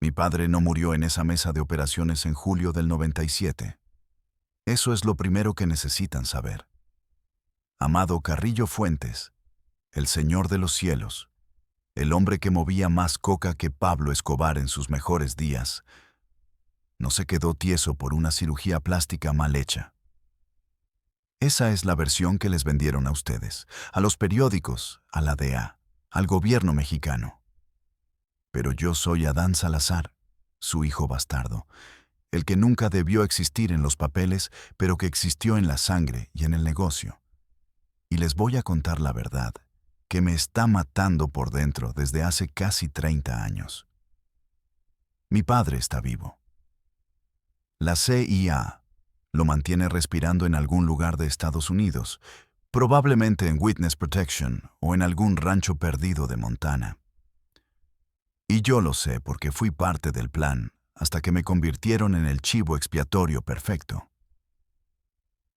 Mi padre no murió en esa mesa de operaciones en julio del 97. Eso es lo primero que necesitan saber. Amado Carrillo Fuentes, el Señor de los cielos, el hombre que movía más coca que Pablo Escobar en sus mejores días, no se quedó tieso por una cirugía plástica mal hecha. Esa es la versión que les vendieron a ustedes, a los periódicos, a la DEA, al gobierno mexicano. Pero yo soy Adán Salazar, su hijo bastardo, el que nunca debió existir en los papeles, pero que existió en la sangre y en el negocio. Y les voy a contar la verdad, que me está matando por dentro desde hace casi 30 años. Mi padre está vivo. La CIA lo mantiene respirando en algún lugar de Estados Unidos, probablemente en Witness Protection o en algún rancho perdido de Montana. Y yo lo sé porque fui parte del plan hasta que me convirtieron en el chivo expiatorio perfecto.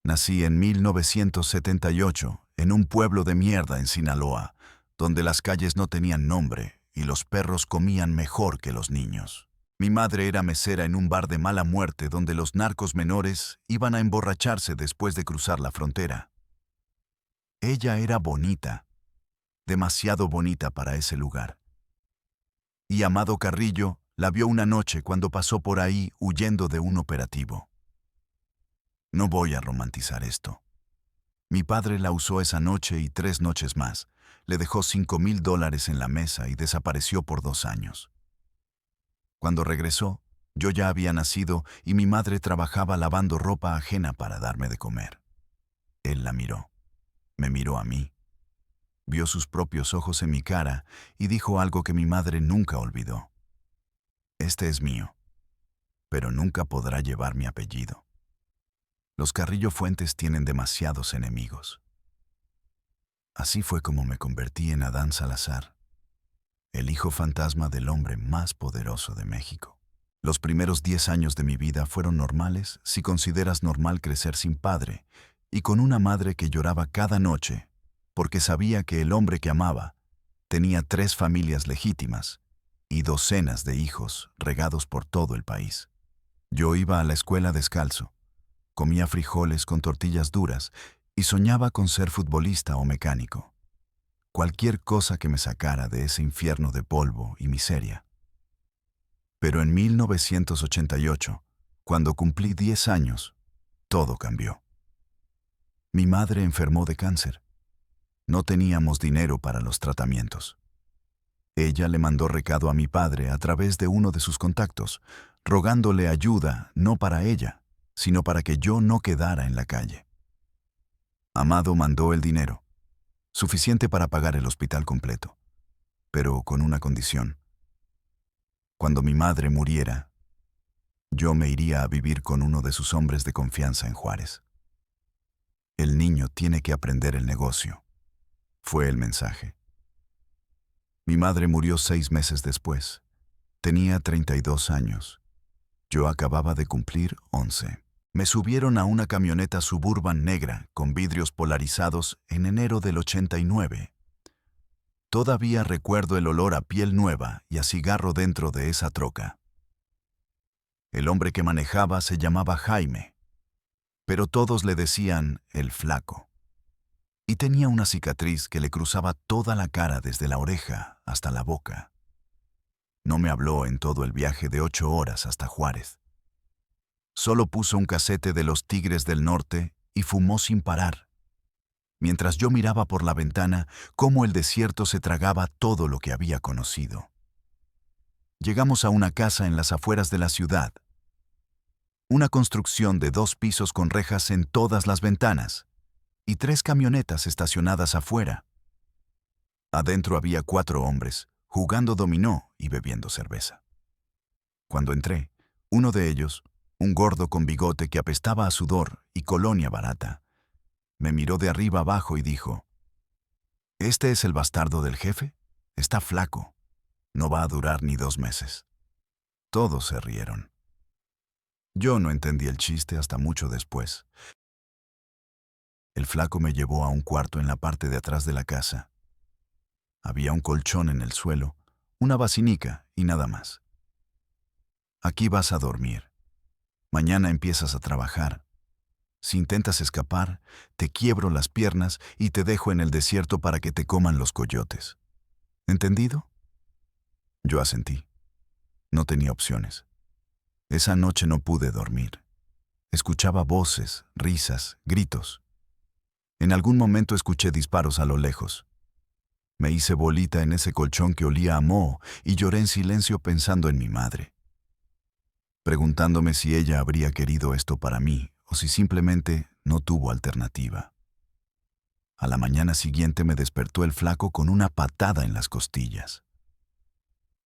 Nací en 1978 en un pueblo de mierda en Sinaloa, donde las calles no tenían nombre y los perros comían mejor que los niños. Mi madre era mesera en un bar de mala muerte donde los narcos menores iban a emborracharse después de cruzar la frontera. Ella era bonita, demasiado bonita para ese lugar. Y Amado Carrillo la vio una noche cuando pasó por ahí huyendo de un operativo. No voy a romantizar esto. Mi padre la usó esa noche y 3 noches más. Le dejó $5,000 en la mesa y desapareció por 2 años. Cuando regresó, yo ya había nacido y mi madre trabajaba lavando ropa ajena para darme de comer. Él la miró. Me miró a mí. Vio sus propios ojos en mi cara y dijo algo que mi madre nunca olvidó. Este es mío, pero nunca podrá llevar mi apellido. Los Carrillo Fuentes tienen demasiados enemigos. Así fue como me convertí en Adán Salazar, el hijo fantasma del hombre más poderoso de México. Los primeros 10 años de mi vida fueron normales si consideras normal crecer sin padre y con una madre que lloraba cada noche porque sabía que el hombre que amaba tenía 3 familias legítimas y docenas de hijos regados por todo el país. Yo iba a la escuela descalzo, comía frijoles con tortillas duras y soñaba con ser futbolista o mecánico. Cualquier cosa que me sacara de ese infierno de polvo y miseria. Pero en 1988, cuando cumplí 10 años, todo cambió. Mi madre enfermó de cáncer. No teníamos dinero para los tratamientos. Ella le mandó recado a mi padre a través de uno de sus contactos, rogándole ayuda no para ella, sino para que yo no quedara en la calle. Amado mandó el dinero, suficiente para pagar el hospital completo, pero con una condición. Cuando mi madre muriera, yo me iría a vivir con uno de sus hombres de confianza en Juárez. El niño tiene que aprender el negocio, fue el mensaje. Mi madre murió 6 meses después. Tenía 32 años. Yo acababa de cumplir 11. Me subieron a una camioneta Suburban negra con vidrios polarizados en enero del 89. Todavía recuerdo el olor a piel nueva y a cigarro dentro de esa troca. El hombre que manejaba se llamaba Jaime, pero todos le decían el Flaco. Y tenía una cicatriz que le cruzaba toda la cara desde la oreja hasta la boca. No me habló en todo el viaje de 8 horas hasta Juárez. Solo puso un casete de los Tigres del Norte y fumó sin parar, mientras yo miraba por la ventana cómo el desierto se tragaba todo lo que había conocido. Llegamos a una casa en las afueras de la ciudad. Una construcción de 2 pisos con rejas en todas las ventanas y 3 camionetas estacionadas afuera. Adentro había 4 hombres, jugando dominó y bebiendo cerveza. Cuando entré, uno de ellos, un gordo con bigote que apestaba a sudor y colonia barata, me miró de arriba abajo y dijo: «¿Este es el bastardo del jefe? Está flaco. No va a durar ni 2 meses». Todos se rieron. Yo no entendí el chiste hasta mucho después. El flaco me llevó a un cuarto en la parte de atrás de la casa. Había un colchón en el suelo, una basinica y nada más. Aquí vas a dormir. Mañana empiezas a trabajar. Si intentas escapar, te quiebro las piernas y te dejo en el desierto para que te coman los coyotes. ¿Entendido? Yo asentí. No tenía opciones. Esa noche no pude dormir. Escuchaba voces, risas, gritos. En algún momento escuché disparos a lo lejos. Me hice bolita en ese colchón que olía a moho y lloré en silencio pensando en mi madre, preguntándome si ella habría querido esto para mí o si simplemente no tuvo alternativa. A la mañana siguiente me despertó el flaco con una patada en las costillas.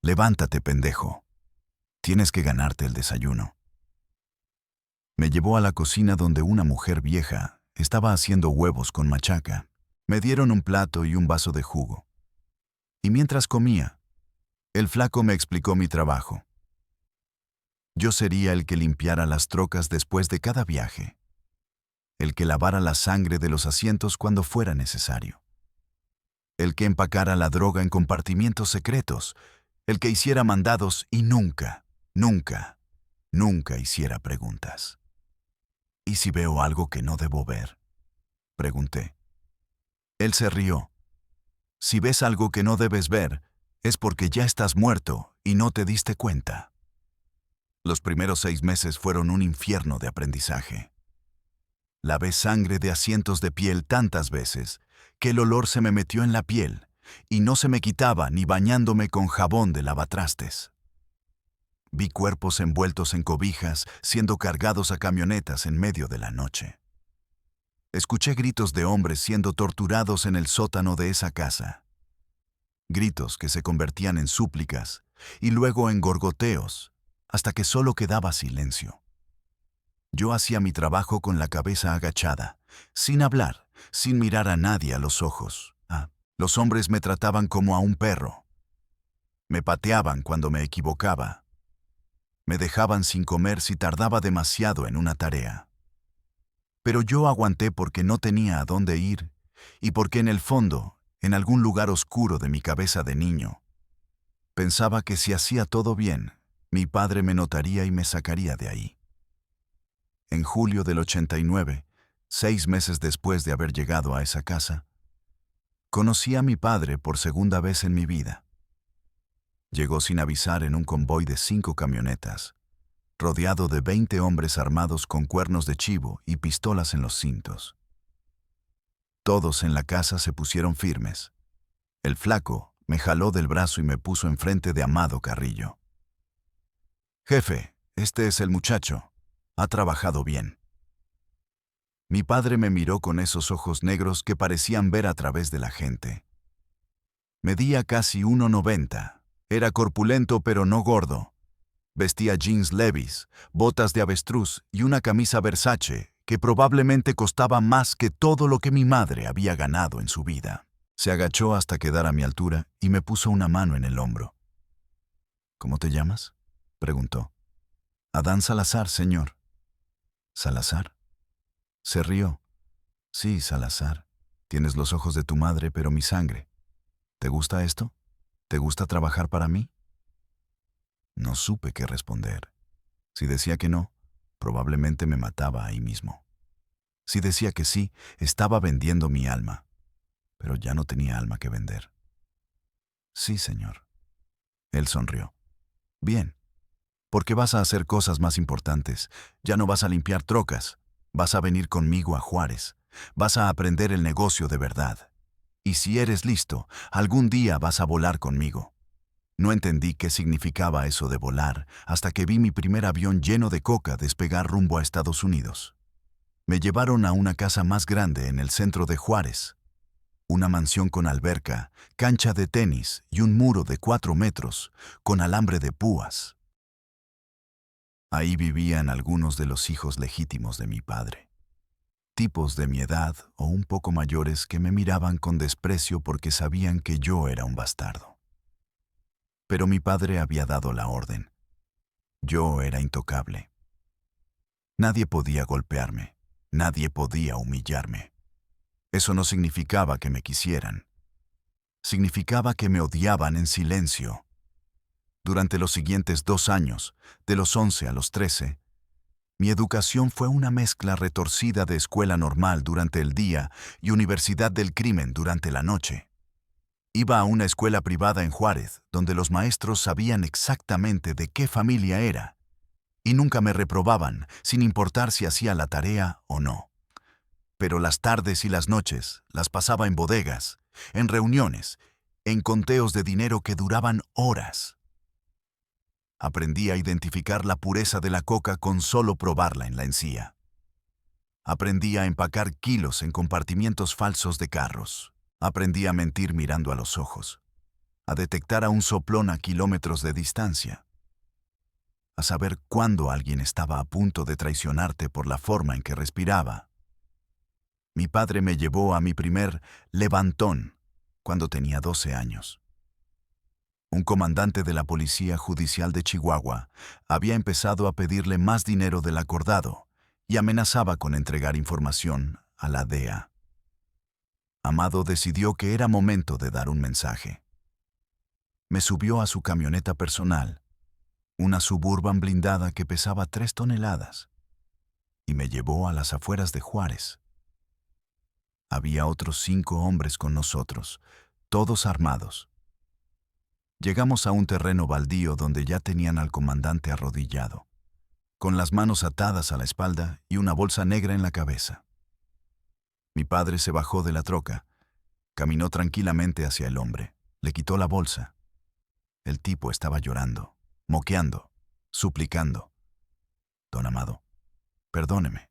«Levántate, pendejo. Tienes que ganarte el desayuno». Me llevó a la cocina donde una mujer vieja estaba haciendo huevos con machaca. Me dieron un plato y un vaso de jugo. Y mientras comía, el flaco me explicó mi trabajo. Yo sería el que limpiara las trocas después de cada viaje, el que lavara la sangre de los asientos cuando fuera necesario, el que empacara la droga en compartimientos secretos, el que hiciera mandados y nunca, nunca, nunca hiciera preguntas. ¿Y si veo algo que no debo ver?, pregunté. Él se rió. Si ves algo que no debes ver, es porque ya estás muerto y no te diste cuenta. Los primeros 6 meses fueron un infierno de aprendizaje. Lavé sangre de asientos de piel tantas veces que el olor se me metió en la piel y no se me quitaba ni bañándome con jabón de lavatrastes. Vi cuerpos envueltos en cobijas siendo cargados a camionetas en medio de la noche. Escuché gritos de hombres siendo torturados en el sótano de esa casa. Gritos que se convertían en súplicas y luego en gorgoteos, hasta que solo quedaba silencio. Yo hacía mi trabajo con la cabeza agachada, sin hablar, sin mirar a nadie a los ojos. Los hombres me trataban como a un perro. Me pateaban cuando me equivocaba. Me dejaban sin comer si tardaba demasiado en una tarea. Pero yo aguanté porque no tenía a dónde ir y porque en el fondo, en algún lugar oscuro de mi cabeza de niño, pensaba que si hacía todo bien, mi padre me notaría y me sacaría de ahí. En julio del 89, 6 meses después de haber llegado a esa casa, conocí a mi padre por segunda vez en mi vida. Llegó sin avisar en un convoy de 5 camionetas, rodeado de 20 hombres armados con cuernos de chivo y pistolas en los cintos. Todos en la casa se pusieron firmes. El flaco me jaló del brazo y me puso enfrente de Amado Carrillo. «Jefe, este es el muchacho. Ha trabajado bien». Mi padre me miró con esos ojos negros que parecían ver a través de la gente. Medía casi 1,90. Era corpulento pero no gordo. Vestía jeans Levi's, botas de avestruz y una camisa Versace que probablemente costaba más que todo lo que mi madre había ganado en su vida. Se agachó hasta quedar a mi altura y me puso una mano en el hombro. «¿Cómo te llamas?», preguntó. «Adán Salazar, señor». «¿Salazar?». Se rió. «Sí, Salazar. Tienes los ojos de tu madre, pero mi sangre. ¿Te gusta esto? ¿Te gusta trabajar para mí?». No supe qué responder. Si decía que no, probablemente me mataba ahí mismo. Si decía que sí, estaba vendiendo mi alma. Pero ya no tenía alma que vender. «Sí, señor». Él sonrió. «Bien, porque vas a hacer cosas más importantes. Ya no vas a limpiar trocas. Vas a venir conmigo a Juárez. Vas a aprender el negocio de verdad. Y si eres listo, algún día vas a volar conmigo». No entendí qué significaba eso de volar hasta que vi mi primer avión lleno de coca despegar rumbo a Estados Unidos. Me llevaron a una casa más grande en el centro de Juárez. Una mansión con alberca, cancha de tenis y un muro de 4 metros con alambre de púas. Ahí vivían algunos de los hijos legítimos de mi padre. Tipos de mi edad o un poco mayores que me miraban con desprecio porque sabían que yo era un bastardo. Pero mi padre había dado la orden. Yo era intocable. Nadie podía golpearme, nadie podía humillarme. Eso no significaba que me quisieran. Significaba que me odiaban en silencio. Durante los siguientes 2 años, de los 11 a los 13, mi educación fue una mezcla retorcida de escuela normal durante el día y universidad del crimen durante la noche. Iba a una escuela privada en Juárez, donde los maestros sabían exactamente de qué familia era, y nunca me reprobaban, sin importar si hacía la tarea o no. Pero las tardes y las noches las pasaba en bodegas, en reuniones, en conteos de dinero que duraban horas. Aprendí a identificar la pureza de la coca con solo probarla en la encía. Aprendí a empacar kilos en compartimientos falsos de carros. Aprendí a mentir mirando a los ojos, a detectar a un soplón a kilómetros de distancia, a saber cuándo alguien estaba a punto de traicionarte por la forma en que respiraba. Mi padre me llevó a mi primer levantón cuando tenía 12 años. Un comandante de la Policía Judicial de Chihuahua había empezado a pedirle más dinero del acordado y amenazaba con entregar información a la DEA. Amado decidió que era momento de dar un mensaje. Me subió a su camioneta personal, una Suburban blindada que pesaba 3 toneladas, y me llevó a las afueras de Juárez. Había otros 5 hombres con nosotros, todos armados. Llegamos a un terreno baldío donde ya tenían al comandante arrodillado, con las manos atadas a la espalda y una bolsa negra en la cabeza. Mi padre se bajó de la troca, caminó tranquilamente hacia el hombre, le quitó la bolsa. El tipo estaba llorando, moqueando, suplicando. Don Amado, perdóneme.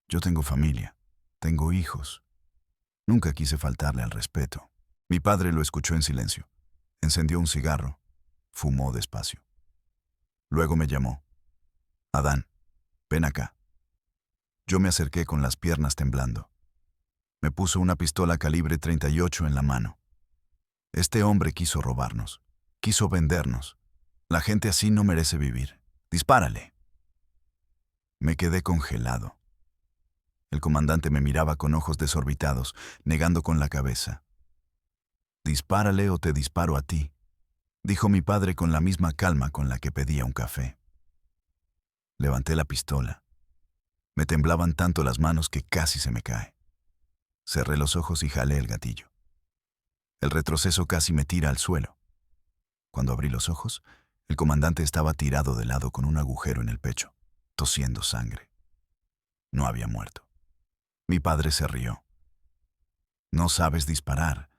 Yo tengo familia, tengo hijos. Nunca quise faltarle al respeto. Mi padre lo escuchó en silencio. Encendió un cigarro, fumó despacio. Luego me llamó. Adán, ven acá. Yo me acerqué con las piernas temblando. Me puso una pistola calibre 38 en la mano. Este hombre quiso robarnos, quiso vendernos. La gente así no merece vivir. Dispárale. Me quedé congelado. El comandante me miraba con ojos desorbitados, negando con la cabeza. Dispárale o te disparo a ti, dijo mi padre con la misma calma con la que pedía un café. Levanté la pistola. Me temblaban tanto las manos que casi se me cae. Cerré los ojos y jalé el gatillo. El retroceso casi me tira al suelo. Cuando abrí los ojos, el comandante estaba tirado de lado con un agujero en el pecho, tosiendo sangre. No había muerto. Mi padre se rió. No sabes disparar,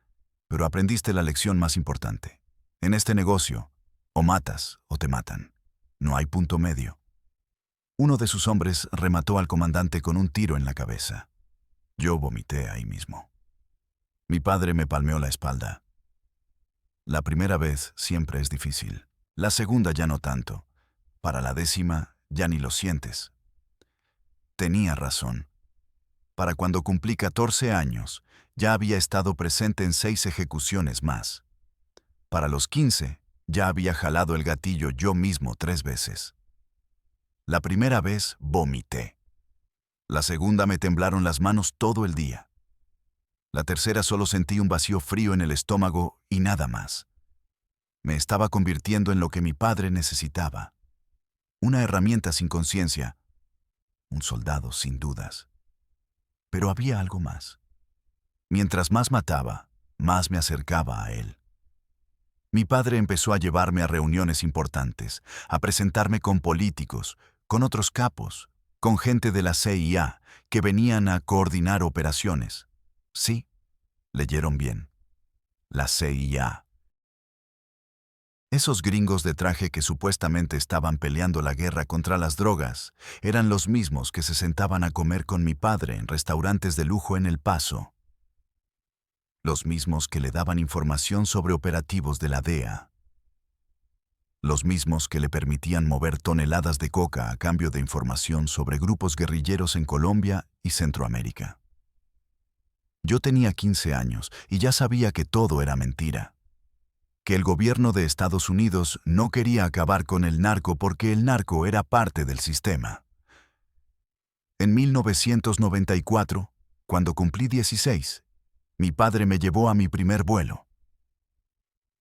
pero aprendiste la lección más importante. En este negocio, o matas o te matan. No hay punto medio. Uno de sus hombres remató al comandante con un tiro en la cabeza. Yo vomité ahí mismo. Mi padre me palmeó la espalda. La primera vez siempre es difícil. La segunda ya no tanto. Para la 10ª ya ni lo sientes. Tenía razón. Para cuando cumplí 14 años, ya había estado presente en 6 ejecuciones más. Para los 15, ya había jalado el gatillo yo mismo 3 veces. La primera vez vomité. La segunda me temblaron las manos todo el día. La tercera solo sentí un vacío frío en el estómago y nada más. Me estaba convirtiendo en lo que mi padre necesitaba. Una herramienta sin conciencia. Un soldado sin dudas. Pero había algo más. Mientras más mataba, más me acercaba a él. Mi padre empezó a llevarme a reuniones importantes, a presentarme con políticos, con otros capos, con gente de la CIA que venían a coordinar operaciones. Sí, leyeron bien. La CIA. Esos gringos de traje que supuestamente estaban peleando la guerra contra las drogas eran los mismos que se sentaban a comer con mi padre en restaurantes de lujo en El Paso. Los mismos que le daban información sobre operativos de la DEA. Los mismos que le permitían mover toneladas de coca a cambio de información sobre grupos guerrilleros en Colombia y Centroamérica. Yo tenía 15 años y ya sabía que todo era mentira. Que el gobierno de Estados Unidos no quería acabar con el narco porque el narco era parte del sistema. En 1994, cuando cumplí 16, mi padre me llevó a mi primer vuelo.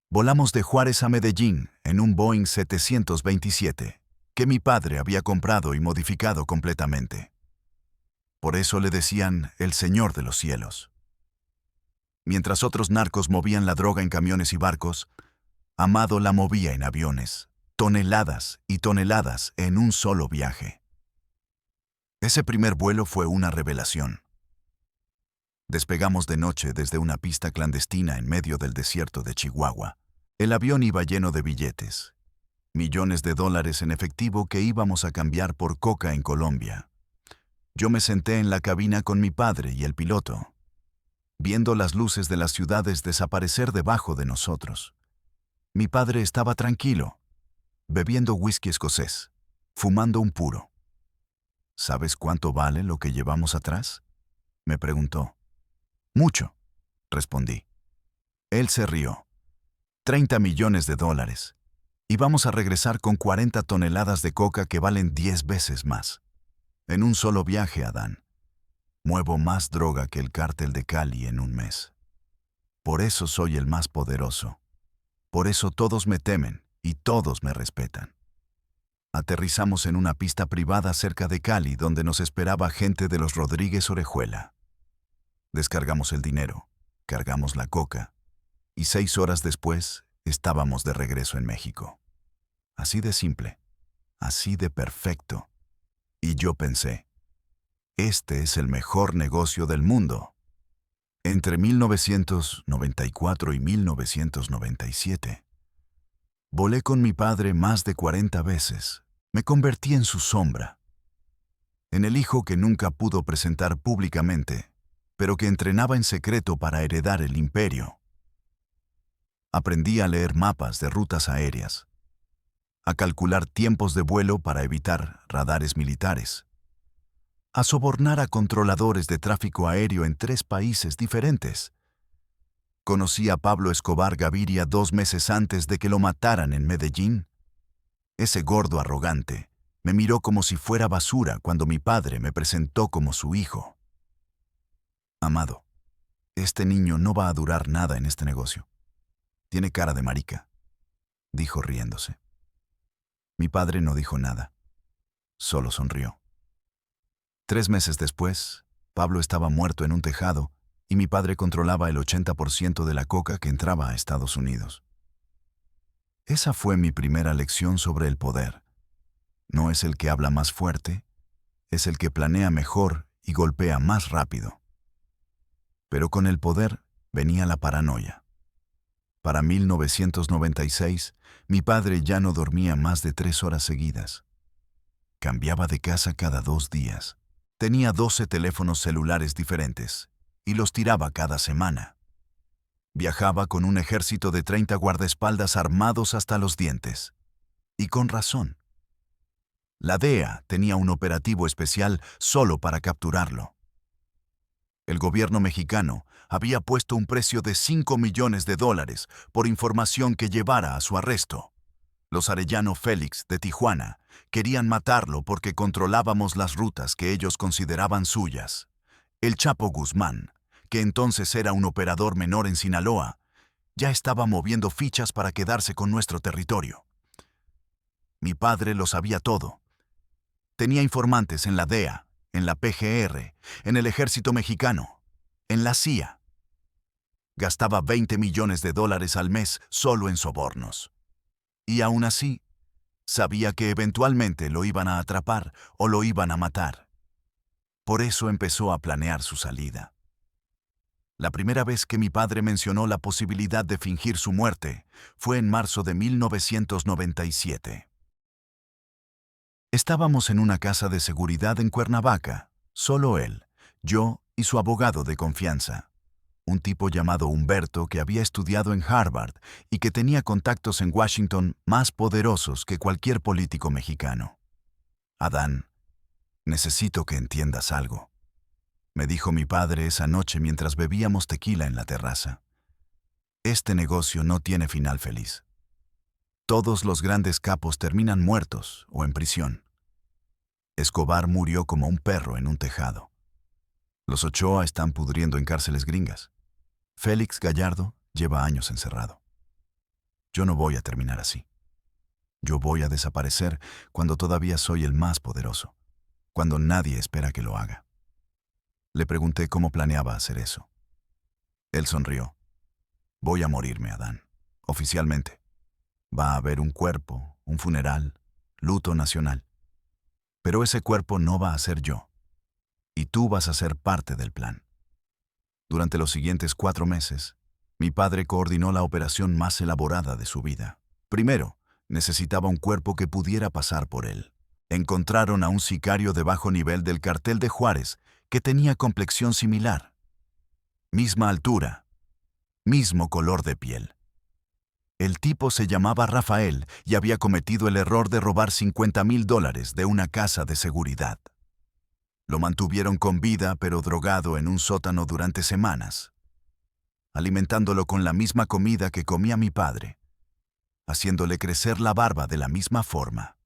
Volamos de Juárez a Medellín en un Boeing 727, que mi padre había comprado y modificado completamente. Por eso le decían el Señor de los Cielos. Mientras otros narcos movían la droga en camiones y barcos, Amado la movía en aviones, toneladas y toneladas en un solo viaje. Ese primer vuelo fue una revelación. Despegamos de noche desde una pista clandestina en medio del desierto de Chihuahua. El avión iba lleno de billetes, millones de dólares en efectivo que íbamos a cambiar por coca en Colombia. Yo me senté en la cabina con mi padre y el piloto, viendo las luces de las ciudades desaparecer debajo de nosotros. Mi padre estaba tranquilo, bebiendo whisky escocés, fumando un puro. ¿Sabes cuánto vale lo que llevamos atrás?, me preguntó. Mucho, respondí. Él se rió. 30 millones de dólares. Y vamos a regresar con 40 toneladas de coca que valen 10 veces más. En un solo viaje, Adán. Muevo más droga que el cártel de Cali en un mes. Por eso soy el más poderoso. Por eso todos me temen y todos me respetan. Aterrizamos en una pista privada cerca de Cali donde nos esperaba gente de los Rodríguez Orejuela. Descargamos el dinero, cargamos la coca y 6 horas después estábamos de regreso en México. Así de simple, así de perfecto. Y yo pensé, este es el mejor negocio del mundo. Entre 1994 y 1997, volé con mi padre más de 40 veces. Me convertí en su sombra, en el hijo que nunca pudo presentar públicamente, pero que entrenaba en secreto para heredar el imperio. Aprendí a leer mapas de rutas aéreas, a calcular tiempos de vuelo para evitar radares militares, a sobornar a controladores de tráfico aéreo en 3 países diferentes. Conocí a Pablo Escobar Gaviria 2 meses antes de que lo mataran en Medellín. Ese gordo arrogante me miró como si fuera basura cuando mi padre me presentó como su hijo. Amado, este niño no va a durar nada en este negocio. Tiene cara de marica, dijo riéndose. Mi padre no dijo nada, solo sonrió. 3 meses después, Pablo estaba muerto en un tejado y mi padre controlaba el 80% de la coca que entraba a Estados Unidos. Esa fue mi primera lección sobre el poder. No es el que habla más fuerte, es el que planea mejor y golpea más rápido. Pero con el poder venía la paranoia. Para 1996, mi padre ya no dormía más de 3 horas seguidas. Cambiaba de casa cada 2 días. Tenía 12 teléfonos celulares diferentes y los tiraba cada semana. Viajaba con un ejército de 30 guardaespaldas armados hasta los dientes. Y con razón. La DEA tenía un operativo especial solo para capturarlo. El gobierno mexicano había puesto un precio de $5 millones por información que llevara a su arresto. Los Arellano Félix de Tijuana querían matarlo porque controlábamos las rutas que ellos consideraban suyas. El Chapo Guzmán, que entonces era un operador menor en Sinaloa, ya estaba moviendo fichas para quedarse con nuestro territorio. Mi padre lo sabía todo. Tenía informantes en la DEA, en la PGR, en el ejército mexicano, en la CIA. Gastaba $20 millones al mes solo en sobornos. Y aún así, sabía que eventualmente lo iban a atrapar o lo iban a matar. Por eso empezó a planear su salida. La primera vez que mi padre mencionó la posibilidad de fingir su muerte fue en marzo de 1997. Estábamos en una casa de seguridad en Cuernavaca, solo él, yo y su abogado de confianza, un tipo llamado Humberto que había estudiado en Harvard y que tenía contactos en Washington más poderosos que cualquier político mexicano. Adán, necesito que entiendas algo, me dijo mi padre esa noche mientras bebíamos tequila en la terraza. Este negocio no tiene final feliz. Todos los grandes capos terminan muertos o en prisión. Escobar murió como un perro en un tejado. Los Ochoa están pudriendo en cárceles gringas. Félix Gallardo lleva años encerrado. Yo no voy a terminar así. Yo voy a desaparecer cuando todavía soy el más poderoso, cuando nadie espera que lo haga. Le pregunté cómo planeaba hacer eso. Él sonrió. Voy a morirme, Adán. Oficialmente. Va a haber un cuerpo, un funeral, luto nacional. Pero ese cuerpo no va a ser yo. Y tú vas a ser parte del plan. Durante los siguientes 4 meses, mi padre coordinó la operación más elaborada de su vida. Primero, necesitaba un cuerpo que pudiera pasar por él. Encontraron a un sicario de bajo nivel del cartel de Juárez que tenía complexión similar. Misma altura, mismo color de piel. El tipo se llamaba Rafael y había cometido el error de robar $50,000 de una casa de seguridad. Lo mantuvieron con vida pero drogado en un sótano durante semanas, alimentándolo con la misma comida que comía mi padre, haciéndole crecer la barba de la misma forma.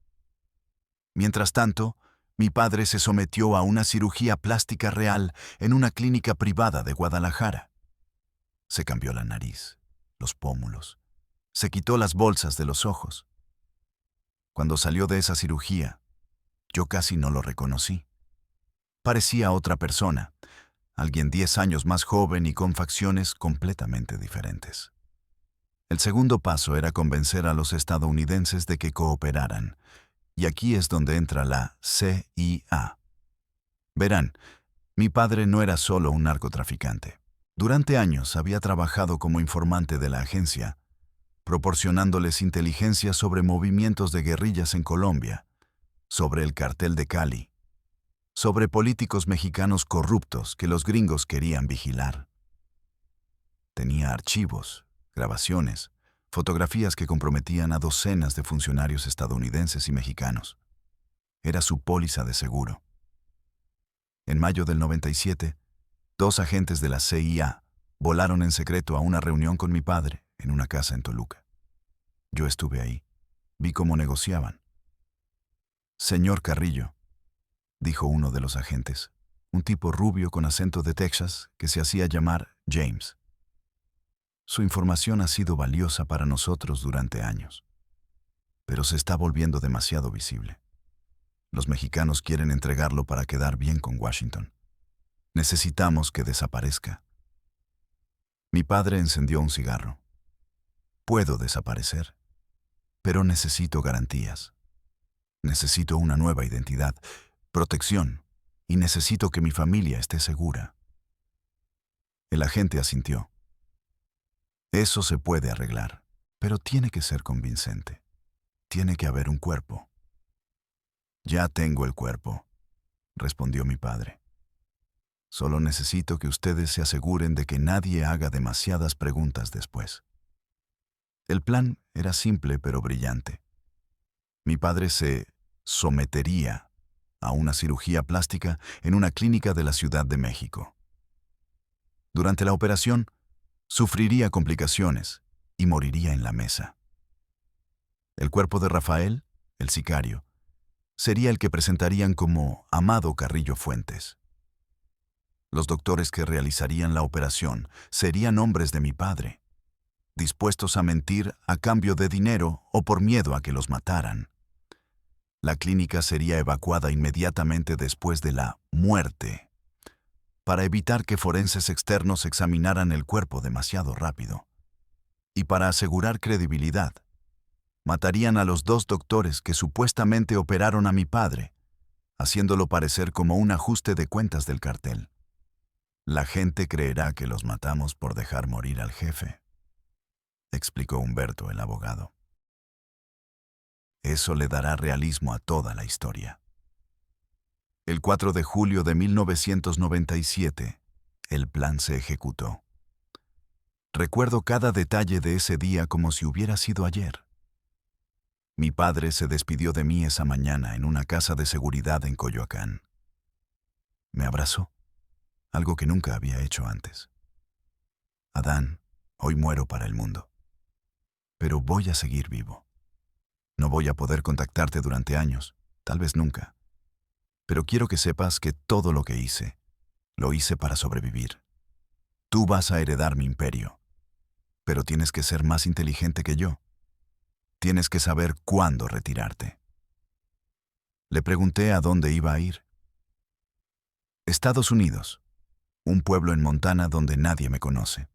Mientras tanto, mi padre se sometió a una cirugía plástica real en una clínica privada de Guadalajara. Se cambió la nariz, los pómulos, se quitó las bolsas de los ojos. Cuando salió de esa cirugía, yo casi no lo reconocí. Parecía otra persona, alguien 10 años más joven y con facciones completamente diferentes. El segundo paso era convencer a los estadounidenses de que cooperaran, y aquí es donde entra la CIA. Verán, mi padre no era solo un narcotraficante. Durante años había trabajado como informante de la agencia, proporcionándoles inteligencia sobre movimientos de guerrillas en Colombia, sobre el cartel de Cali, sobre políticos mexicanos corruptos que los gringos querían vigilar. Tenía archivos, grabaciones, fotografías que comprometían a docenas de funcionarios estadounidenses y mexicanos. Era su póliza de seguro. En mayo del 97, 2 agentes de la CIA volaron en secreto a una reunión con mi padre en una casa en Toluca. Yo estuve ahí. Vi cómo negociaban. «Señor Carrillo», dijo uno de los agentes, un tipo rubio con acento de Texas que se hacía llamar James. Su información ha sido valiosa para nosotros durante años, pero se está volviendo demasiado visible. Los mexicanos quieren entregarlo para quedar bien con Washington. Necesitamos que desaparezca. Mi padre encendió un cigarro. Puedo desaparecer, pero necesito garantías. Necesito una nueva identidad, protección, y necesito que mi familia esté segura. El agente asintió. Eso se puede arreglar, pero tiene que ser convincente. Tiene que haber un cuerpo. Ya tengo el cuerpo, respondió mi padre. Solo necesito que ustedes se aseguren de que nadie haga demasiadas preguntas después. El plan era simple pero brillante. Mi padre se sometería a una cirugía plástica en una clínica de la Ciudad de México. Durante la operación, sufriría complicaciones y moriría en la mesa. El cuerpo de Rafael, el sicario, sería el que presentarían como Amado Carrillo Fuentes. Los doctores que realizarían la operación serían hombres de mi padre, dispuestos a mentir a cambio de dinero o por miedo a que los mataran. La clínica sería evacuada inmediatamente después de la muerte, para evitar que forenses externos examinaran el cuerpo demasiado rápido. Y para asegurar credibilidad, matarían a los 2 doctores que supuestamente operaron a mi padre, haciéndolo parecer como un ajuste de cuentas del cartel. La gente creerá que los matamos por dejar morir al jefe, explicó Humberto, el abogado. Eso le dará realismo a toda la historia. El 4 de julio de 1997, el plan se ejecutó. Recuerdo cada detalle de ese día como si hubiera sido ayer. Mi padre se despidió de mí esa mañana en una casa de seguridad en Coyoacán. Me abrazó, algo que nunca había hecho antes. Adán, hoy muero para el mundo. Pero voy a seguir vivo. No voy a poder contactarte durante años, tal vez nunca. Pero quiero que sepas que todo lo que hice, lo hice para sobrevivir. Tú vas a heredar mi imperio, pero tienes que ser más inteligente que yo. Tienes que saber cuándo retirarte. Le pregunté a dónde iba a ir. Estados Unidos, un pueblo en Montana donde nadie me conoce.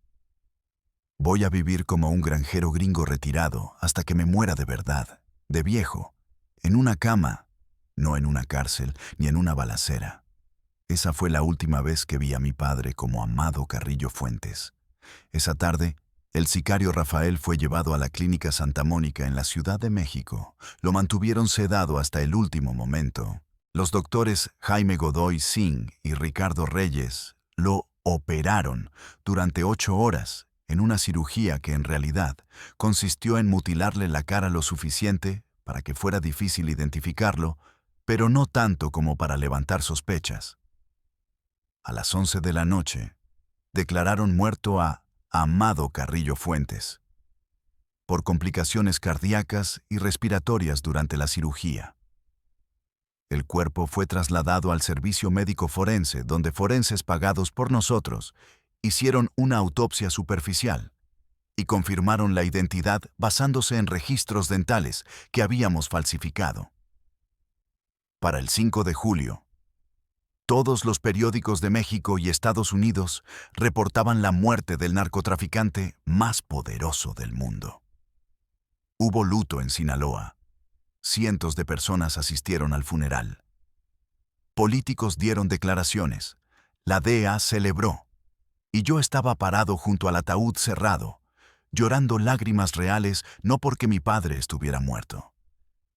Voy a vivir como un granjero gringo retirado hasta que me muera de verdad, de viejo, en una cama, no en una cárcel ni en una balacera. Esa fue la última vez que vi a mi padre como Amado Carrillo Fuentes. Esa tarde, el sicario Rafael fue llevado a la Clínica Santa Mónica en la Ciudad de México. Lo mantuvieron sedado hasta el último momento. Los doctores Jaime Godoy Singh y Ricardo Reyes lo operaron durante 8 horas en una cirugía que en realidad consistió en mutilarle la cara lo suficiente para que fuera difícil identificarlo, pero no tanto como para levantar sospechas. A las 11 de la noche, declararon muerto a Amado Carrillo Fuentes por complicaciones cardíacas y respiratorias durante la cirugía. El cuerpo fue trasladado al servicio médico forense, donde forenses pagados por nosotros hicieron una autopsia superficial y confirmaron la identidad basándose en registros dentales que habíamos falsificado. Para el 5 de julio, todos los periódicos de México y Estados Unidos reportaban la muerte del narcotraficante más poderoso del mundo. Hubo luto en Sinaloa. Cientos de personas asistieron al funeral. Políticos dieron declaraciones. La DEA celebró. Y yo estaba parado junto al ataúd cerrado, llorando lágrimas reales no porque mi padre estuviera muerto,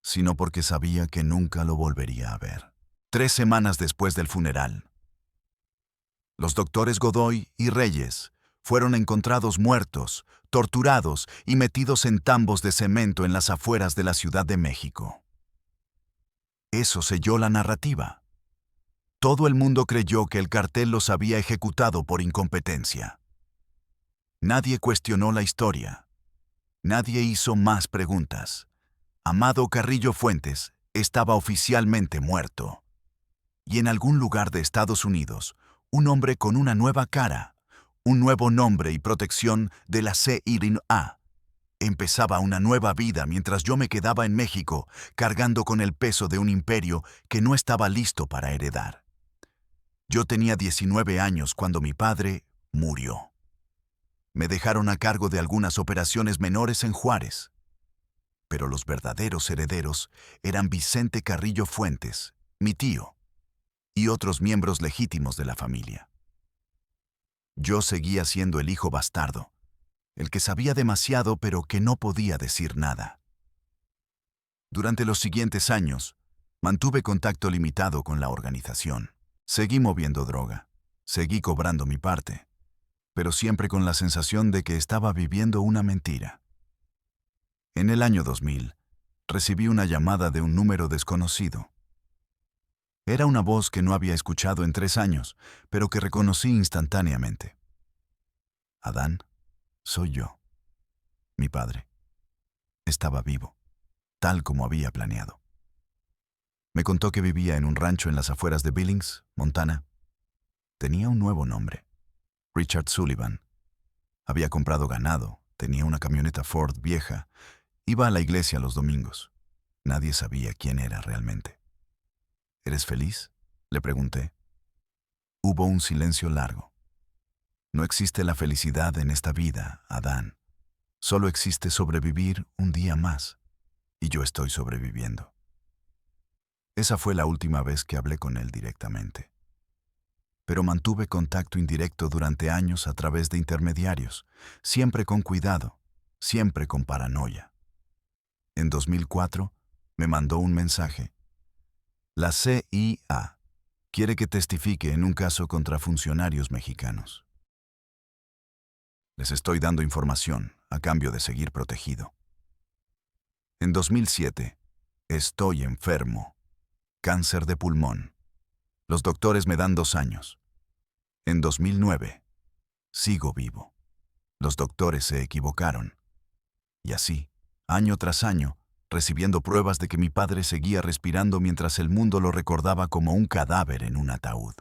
sino porque sabía que nunca lo volvería a ver. 3 semanas después del funeral, los doctores Godoy y Reyes fueron encontrados muertos, torturados y metidos en tambos de cemento en las afueras de la Ciudad de México. Eso selló la narrativa. Todo el mundo creyó que el cartel los había ejecutado por incompetencia. Nadie cuestionó la historia. Nadie hizo más preguntas. Amado Carrillo Fuentes estaba oficialmente muerto. Y en algún lugar de Estados Unidos, un hombre con una nueva cara, un nuevo nombre y protección de la CIA, empezaba una nueva vida mientras yo me quedaba en México cargando con el peso de un imperio que no estaba listo para heredar. Yo tenía 19 años cuando mi padre murió. Me dejaron a cargo de algunas operaciones menores en Juárez. Pero los verdaderos herederos eran Vicente Carrillo Fuentes, mi tío, y otros miembros legítimos de la familia. Yo seguía siendo el hijo bastardo, el que sabía demasiado pero que no podía decir nada. Durante los siguientes años, mantuve contacto limitado con la organización. Seguí moviendo droga, seguí cobrando mi parte, pero siempre con la sensación de que estaba viviendo una mentira. En el año 2000, recibí una llamada de un número desconocido. Era una voz que no había escuchado en 3 años, pero que reconocí instantáneamente. Adán, soy yo. Mi padre. Estaba vivo, tal como había planeado. Me contó que vivía en un rancho en las afueras de Billings, Montana. Tenía un nuevo nombre, Richard Sullivan. Había comprado ganado, tenía una camioneta Ford vieja, iba a la iglesia los domingos. Nadie sabía quién era realmente. ¿Eres feliz?, le pregunté. Hubo un silencio largo. No existe la felicidad en esta vida, Adán. Solo existe sobrevivir un día más. Y yo estoy sobreviviendo. Esa fue la última vez que hablé con él directamente. Pero mantuve contacto indirecto durante años a través de intermediarios, siempre con cuidado, siempre con paranoia. En 2004, me mandó un mensaje. La CIA quiere que testifique en un caso contra funcionarios mexicanos. Les estoy dando información a cambio de seguir protegido. En 2007, estoy enfermo. Cáncer de pulmón. Los doctores me dan 2 años. En 2009, sigo vivo. Los doctores se equivocaron. Y así, año tras año, recibiendo pruebas de que mi padre seguía respirando mientras el mundo lo recordaba como un cadáver en un ataúd.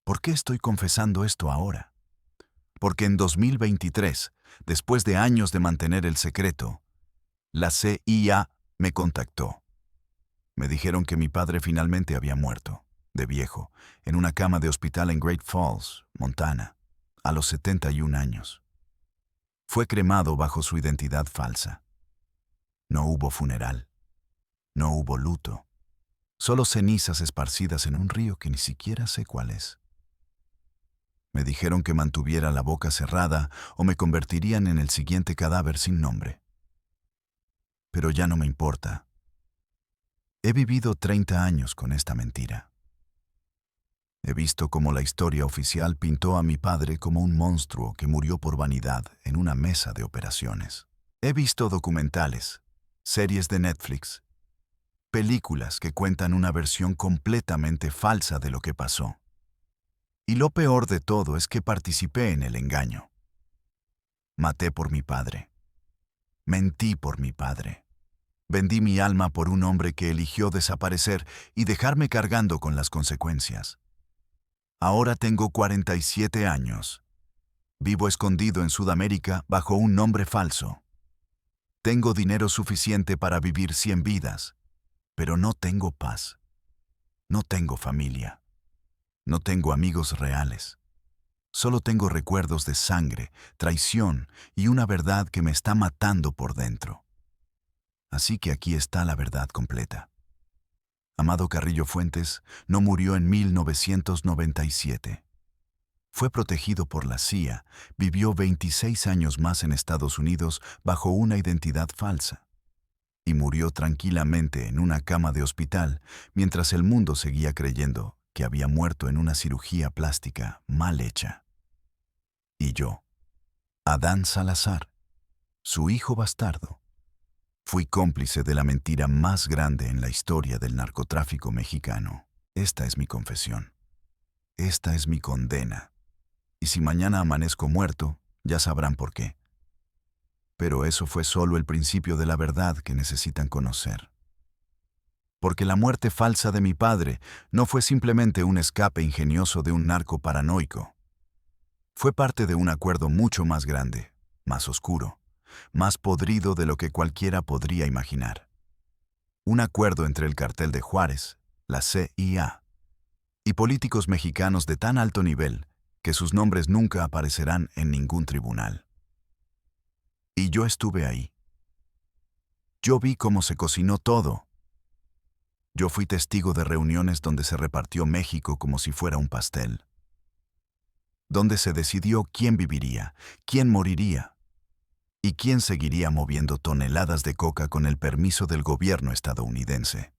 ¿Por qué estoy confesando esto ahora? Porque en 2023, después de años de mantener el secreto, La CIA me contactó. Me dijeron que mi padre finalmente había muerto, de viejo, en una cama de hospital en Great Falls, Montana, a los 71 años. Fue cremado bajo su identidad falsa. No hubo funeral. No hubo luto. Solo cenizas esparcidas en un río que ni siquiera sé cuál es. Me dijeron que mantuviera la boca cerrada o me convertirían en el siguiente cadáver sin nombre. Pero ya no me importa. He vivido 30 años con esta mentira. He visto cómo la historia oficial pintó a mi padre como un monstruo que murió por vanidad en una mesa de operaciones. He visto documentales, series de Netflix, películas que cuentan una versión completamente falsa de lo que pasó. Y lo peor de todo es que participé en el engaño. Maté por mi padre. Mentí por mi padre. Vendí mi alma por un hombre que eligió desaparecer y dejarme cargando con las consecuencias. Ahora tengo 47 años. Vivo escondido en Sudamérica bajo un nombre falso. Tengo dinero suficiente para vivir 100 vidas, pero no tengo paz. No tengo familia. No tengo amigos reales. Solo tengo recuerdos de sangre, traición y una verdad que me está matando por dentro. Así que aquí está la verdad completa. Amado Carrillo Fuentes no murió en 1997. Fue protegido por la CIA, vivió 26 años más en Estados Unidos bajo una identidad falsa. Y murió tranquilamente en una cama de hospital mientras el mundo seguía creyendo que había muerto en una cirugía plástica mal hecha. Y yo, Adán Salazar, su hijo bastardo, fui cómplice de la mentira más grande en la historia del narcotráfico mexicano. Esta es mi confesión. Esta es mi condena. Y si mañana amanezco muerto, ya sabrán por qué. Pero eso fue solo el principio de la verdad que necesitan conocer. Porque la muerte falsa de mi padre no fue simplemente un escape ingenioso de un narco paranoico. Fue parte de un acuerdo mucho más grande, más oscuro, más podrido de lo que cualquiera podría imaginar. Un acuerdo entre el cartel de Juárez, la CIA, y políticos mexicanos de tan alto nivel que sus nombres nunca aparecerán en ningún tribunal. Y yo estuve ahí. Yo vi cómo se cocinó todo. Yo fui testigo de reuniones donde se repartió México como si fuera un pastel. Donde se decidió quién viviría, quién moriría y quién seguiría moviendo toneladas de coca con el permiso del gobierno estadounidense.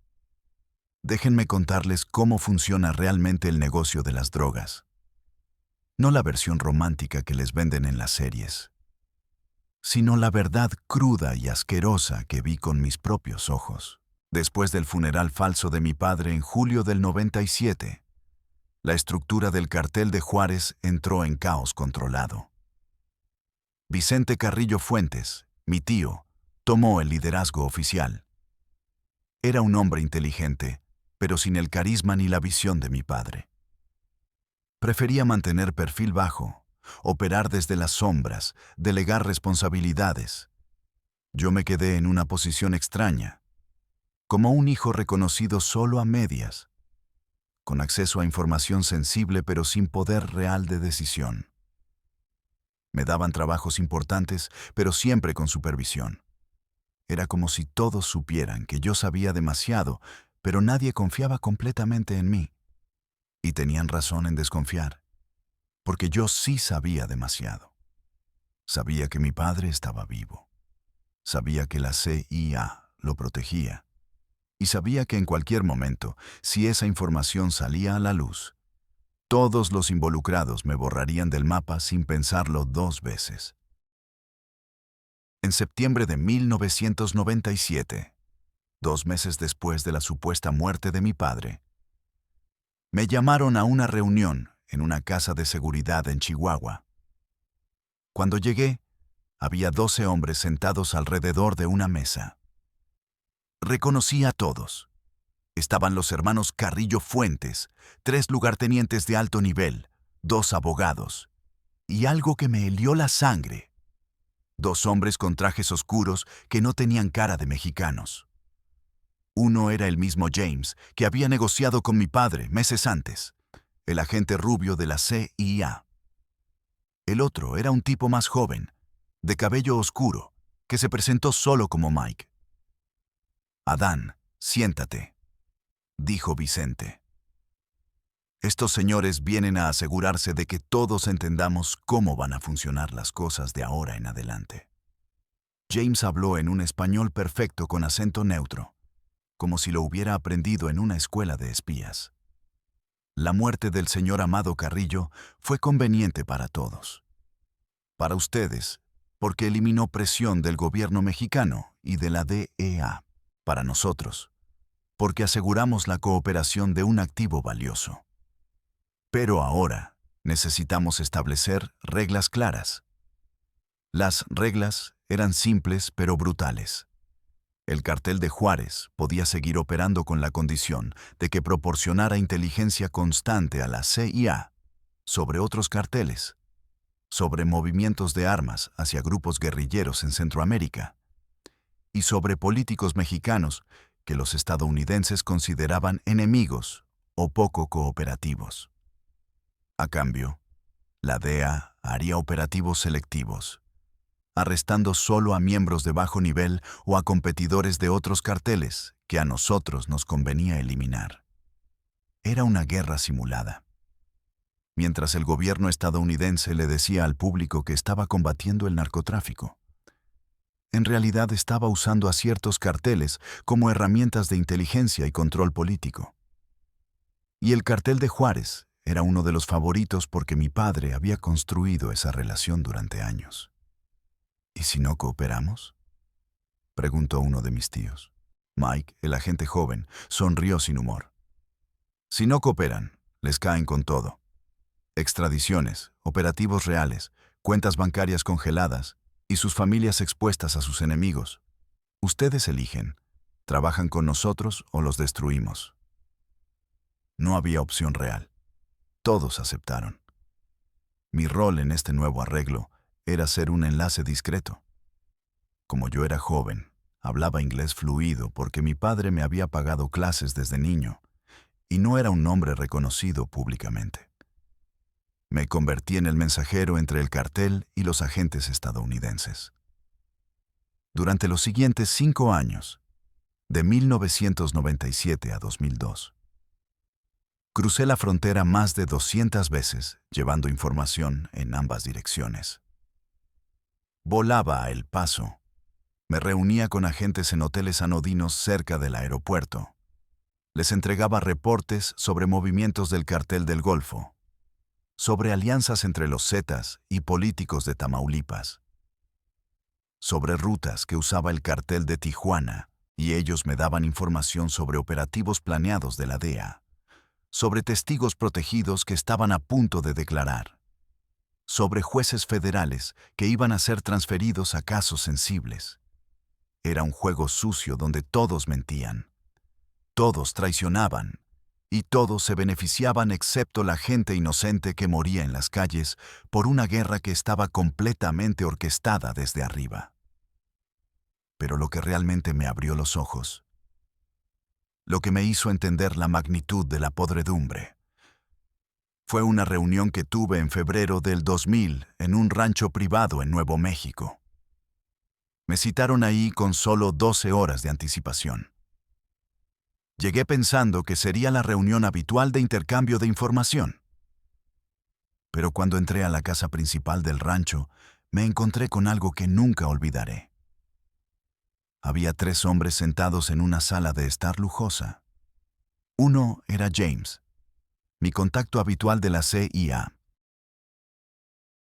Déjenme contarles cómo funciona realmente el negocio de las drogas. No la versión romántica que les venden en las series, sino la verdad cruda y asquerosa que vi con mis propios ojos. Después del funeral falso de mi padre en julio del 97, la estructura del cartel de Juárez entró en caos controlado. Vicente Carrillo Fuentes, mi tío, tomó el liderazgo oficial. Era un hombre inteligente, pero sin el carisma ni la visión de mi padre. Prefería mantener perfil bajo, operar desde las sombras, delegar responsabilidades. Yo me quedé en una posición extraña, como un hijo reconocido solo a medias, con acceso a información sensible pero sin poder real de decisión. Me daban trabajos importantes, pero siempre con supervisión. Era como si todos supieran que yo sabía demasiado, pero nadie confiaba completamente en mí. Y tenían razón en desconfiar, porque yo sí sabía demasiado. Sabía que mi padre estaba vivo. Sabía que la CIA lo protegía. Y sabía que en cualquier momento, si esa información salía a la luz, todos los involucrados me borrarían del mapa sin pensarlo 2 veces. En septiembre de 1997, 2 meses después de la supuesta muerte de mi padre, me llamaron a una reunión en una casa de seguridad en Chihuahua. Cuando llegué, había 12 hombres sentados alrededor de una mesa. Reconocí a todos. Estaban los hermanos Carrillo Fuentes, 3 lugartenientes de alto nivel, 2 abogados, y algo que me helió la sangre. 2 hombres con trajes oscuros que no tenían cara de mexicanos. Uno era el mismo James, que había negociado con mi padre meses antes, el agente rubio de la CIA. El otro era un tipo más joven, de cabello oscuro, que se presentó solo como Mike. «Adán, siéntate», dijo Vicente. «Estos señores vienen a asegurarse de que todos entendamos cómo van a funcionar las cosas de ahora en adelante». James habló en un español perfecto con acento neutro, como si lo hubiera aprendido en una escuela de espías. La muerte del señor Amado Carrillo fue conveniente para todos. Para ustedes, porque eliminó presión del gobierno mexicano y de la DEA. Para nosotros, porque aseguramos la cooperación de un activo valioso. Pero ahora necesitamos establecer reglas claras. Las reglas eran simples pero brutales. El cartel de Juárez podía seguir operando con la condición de que proporcionara inteligencia constante a la CIA sobre otros carteles, sobre movimientos de armas hacia grupos guerrilleros en Centroamérica y sobre políticos mexicanos que los estadounidenses consideraban enemigos o poco cooperativos. A cambio, la DEA haría operativos selectivos, arrestando solo a miembros de bajo nivel o a competidores de otros carteles que a nosotros nos convenía eliminar. Era una guerra simulada. Mientras el gobierno estadounidense le decía al público que estaba combatiendo el narcotráfico, en realidad estaba usando a ciertos carteles como herramientas de inteligencia y control político. Y el cartel de Juárez era uno de los favoritos porque mi padre había construido esa relación durante años. ¿Y si no cooperamos?, preguntó uno de mis tíos. Mike, el agente joven, sonrió sin humor. Si no cooperan, les caen con todo. Extradiciones, operativos reales, cuentas bancarias congeladas y sus familias expuestas a sus enemigos. Ustedes eligen, ¿trabajan con nosotros o los destruimos? No había opción real. Todos aceptaron. Mi rol en este nuevo arreglo era ser un enlace discreto. Como yo era joven, hablaba inglés fluido porque mi padre me había pagado clases desde niño y no era un nombre reconocido públicamente. Me convertí en el mensajero entre el cartel y los agentes estadounidenses. Durante los siguientes 5 años, de 1997 a 2002, crucé la frontera más de 200 veces, llevando información en ambas direcciones. Volaba a El Paso. Me reunía con agentes en hoteles anodinos cerca del aeropuerto. Les entregaba reportes sobre movimientos del cartel del Golfo, sobre alianzas entre los Zetas y políticos de Tamaulipas, sobre rutas que usaba el cartel de Tijuana, y ellos me daban información sobre operativos planeados de la DEA, sobre testigos protegidos que estaban a punto de declarar, sobre jueces federales que iban a ser transferidos a casos sensibles. Era un juego sucio donde todos mentían, todos traicionaban, y todos se beneficiaban excepto la gente inocente que moría en las calles por una guerra que estaba completamente orquestada desde arriba. Pero lo que realmente me abrió los ojos, lo que me hizo entender la magnitud de la podredumbre, fue una reunión que tuve en febrero del 2000 en un rancho privado en Nuevo México. Me citaron ahí con solo 12 horas de anticipación. Llegué pensando que sería la reunión habitual de intercambio de información. Pero cuando entré a la casa principal del rancho, me encontré con algo que nunca olvidaré. Había 3 hombres sentados en una sala de estar lujosa. Uno era James, mi contacto habitual de la CIA.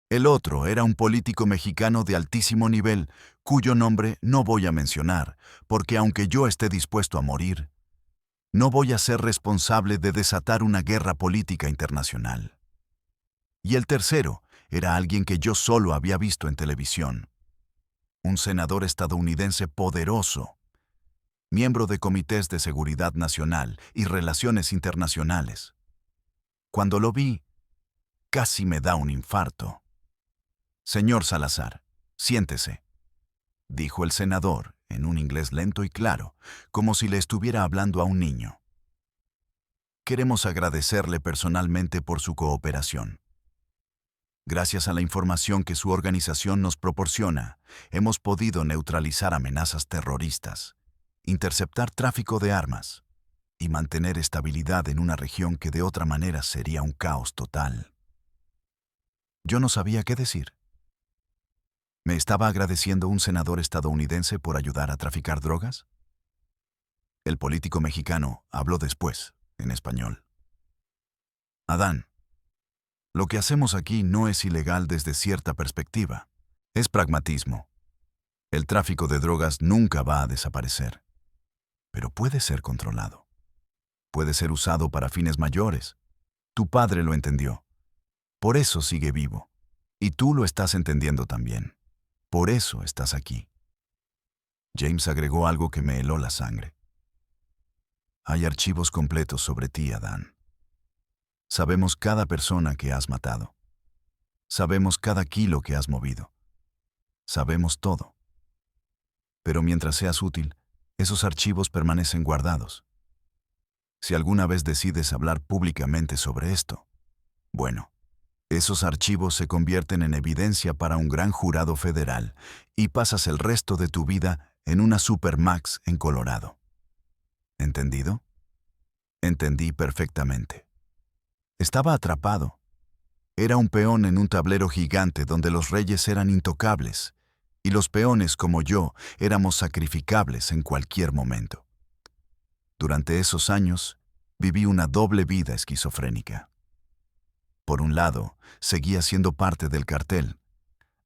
El otro era un político mexicano de altísimo nivel, cuyo nombre no voy a mencionar, porque aunque yo esté dispuesto a morir, no voy a ser responsable de desatar una guerra política internacional. Y el tercero era alguien que yo solo había visto en televisión. Un senador estadounidense poderoso, miembro de comités de seguridad nacional y relaciones internacionales. Cuando lo vi, casi me da un infarto. Señor Salazar, Siéntese, dijo el senador, en un inglés lento y claro, como si le estuviera hablando a un niño. Queremos agradecerle personalmente por su cooperación. Gracias a la información que su organización nos proporciona, hemos podido neutralizar amenazas terroristas, interceptar tráfico de armas y mantener estabilidad en una región que de otra manera sería un caos total. Yo no sabía qué decir. ¿Me estaba agradeciendo un senador estadounidense por ayudar a traficar drogas? El político mexicano habló después, en español. Adán, lo que hacemos aquí no es ilegal desde cierta perspectiva. Es pragmatismo. El tráfico de drogas nunca va a desaparecer, pero puede ser controlado. Puede ser usado para fines mayores. Tu padre lo entendió. Por eso sigue vivo. Y tú lo estás entendiendo también. Por eso estás aquí. James agregó algo que me heló la sangre. Hay archivos completos sobre ti, Adán. Sabemos cada persona que has matado. Sabemos cada kilo que has movido. Sabemos todo. Pero mientras seas útil, esos archivos permanecen guardados. Si alguna vez decides hablar públicamente sobre esto, bueno, esos archivos se convierten en evidencia para un gran jurado federal y pasas el resto de tu vida en una Supermax en Colorado. ¿Entendido? Entendí perfectamente. Estaba atrapado. Era un peón en un tablero gigante donde los reyes eran intocables y los peones como yo éramos sacrificables en cualquier momento. Durante esos años, viví una doble vida esquizofrénica. Por un lado, seguía siendo parte del cartel,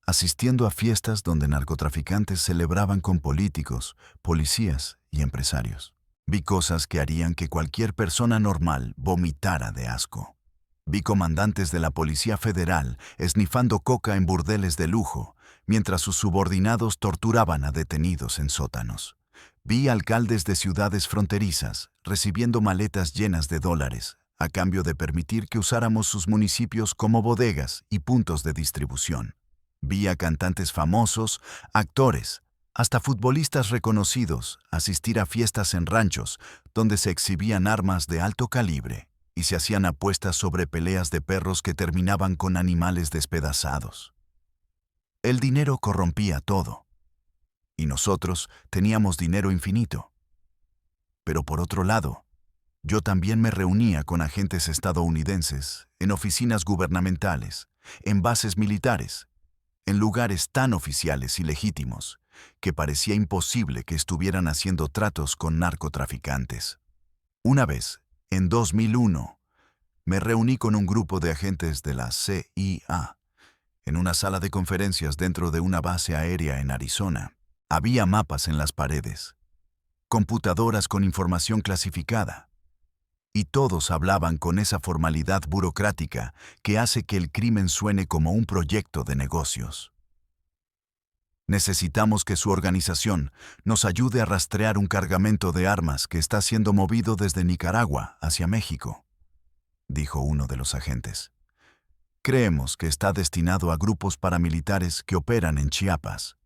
asistiendo a fiestas donde narcotraficantes celebraban con políticos, policías y empresarios. Vi cosas que harían que cualquier persona normal vomitara de asco. Vi comandantes de la Policía Federal esnifando coca en burdeles de lujo, mientras sus subordinados torturaban a detenidos en sótanos. Vi alcaldes de ciudades fronterizas recibiendo maletas llenas de dólares a cambio de permitir que usáramos sus municipios como bodegas y puntos de distribución. Vi a cantantes famosos, actores, hasta futbolistas reconocidos asistir a fiestas en ranchos donde se exhibían armas de alto calibre y se hacían apuestas sobre peleas de perros que terminaban con animales despedazados. El dinero corrompía todo. Y nosotros teníamos dinero infinito. Pero por otro lado, yo también me reunía con agentes estadounidenses en oficinas gubernamentales, en bases militares, en lugares tan oficiales y legítimos que parecía imposible que estuvieran haciendo tratos con narcotraficantes. Una vez, en 2001, me reuní con un grupo de agentes de la CIA en una sala de conferencias dentro de una base aérea en Arizona. Había mapas en las paredes, computadoras con información clasificada, y todos hablaban con esa formalidad burocrática que hace que el crimen suene como un proyecto de negocios. Necesitamos que su organización nos ayude a rastrear un cargamento de armas que está siendo movido desde Nicaragua hacia México, dijo uno de los agentes. Creemos que está destinado a grupos paramilitares que operan en Chiapas.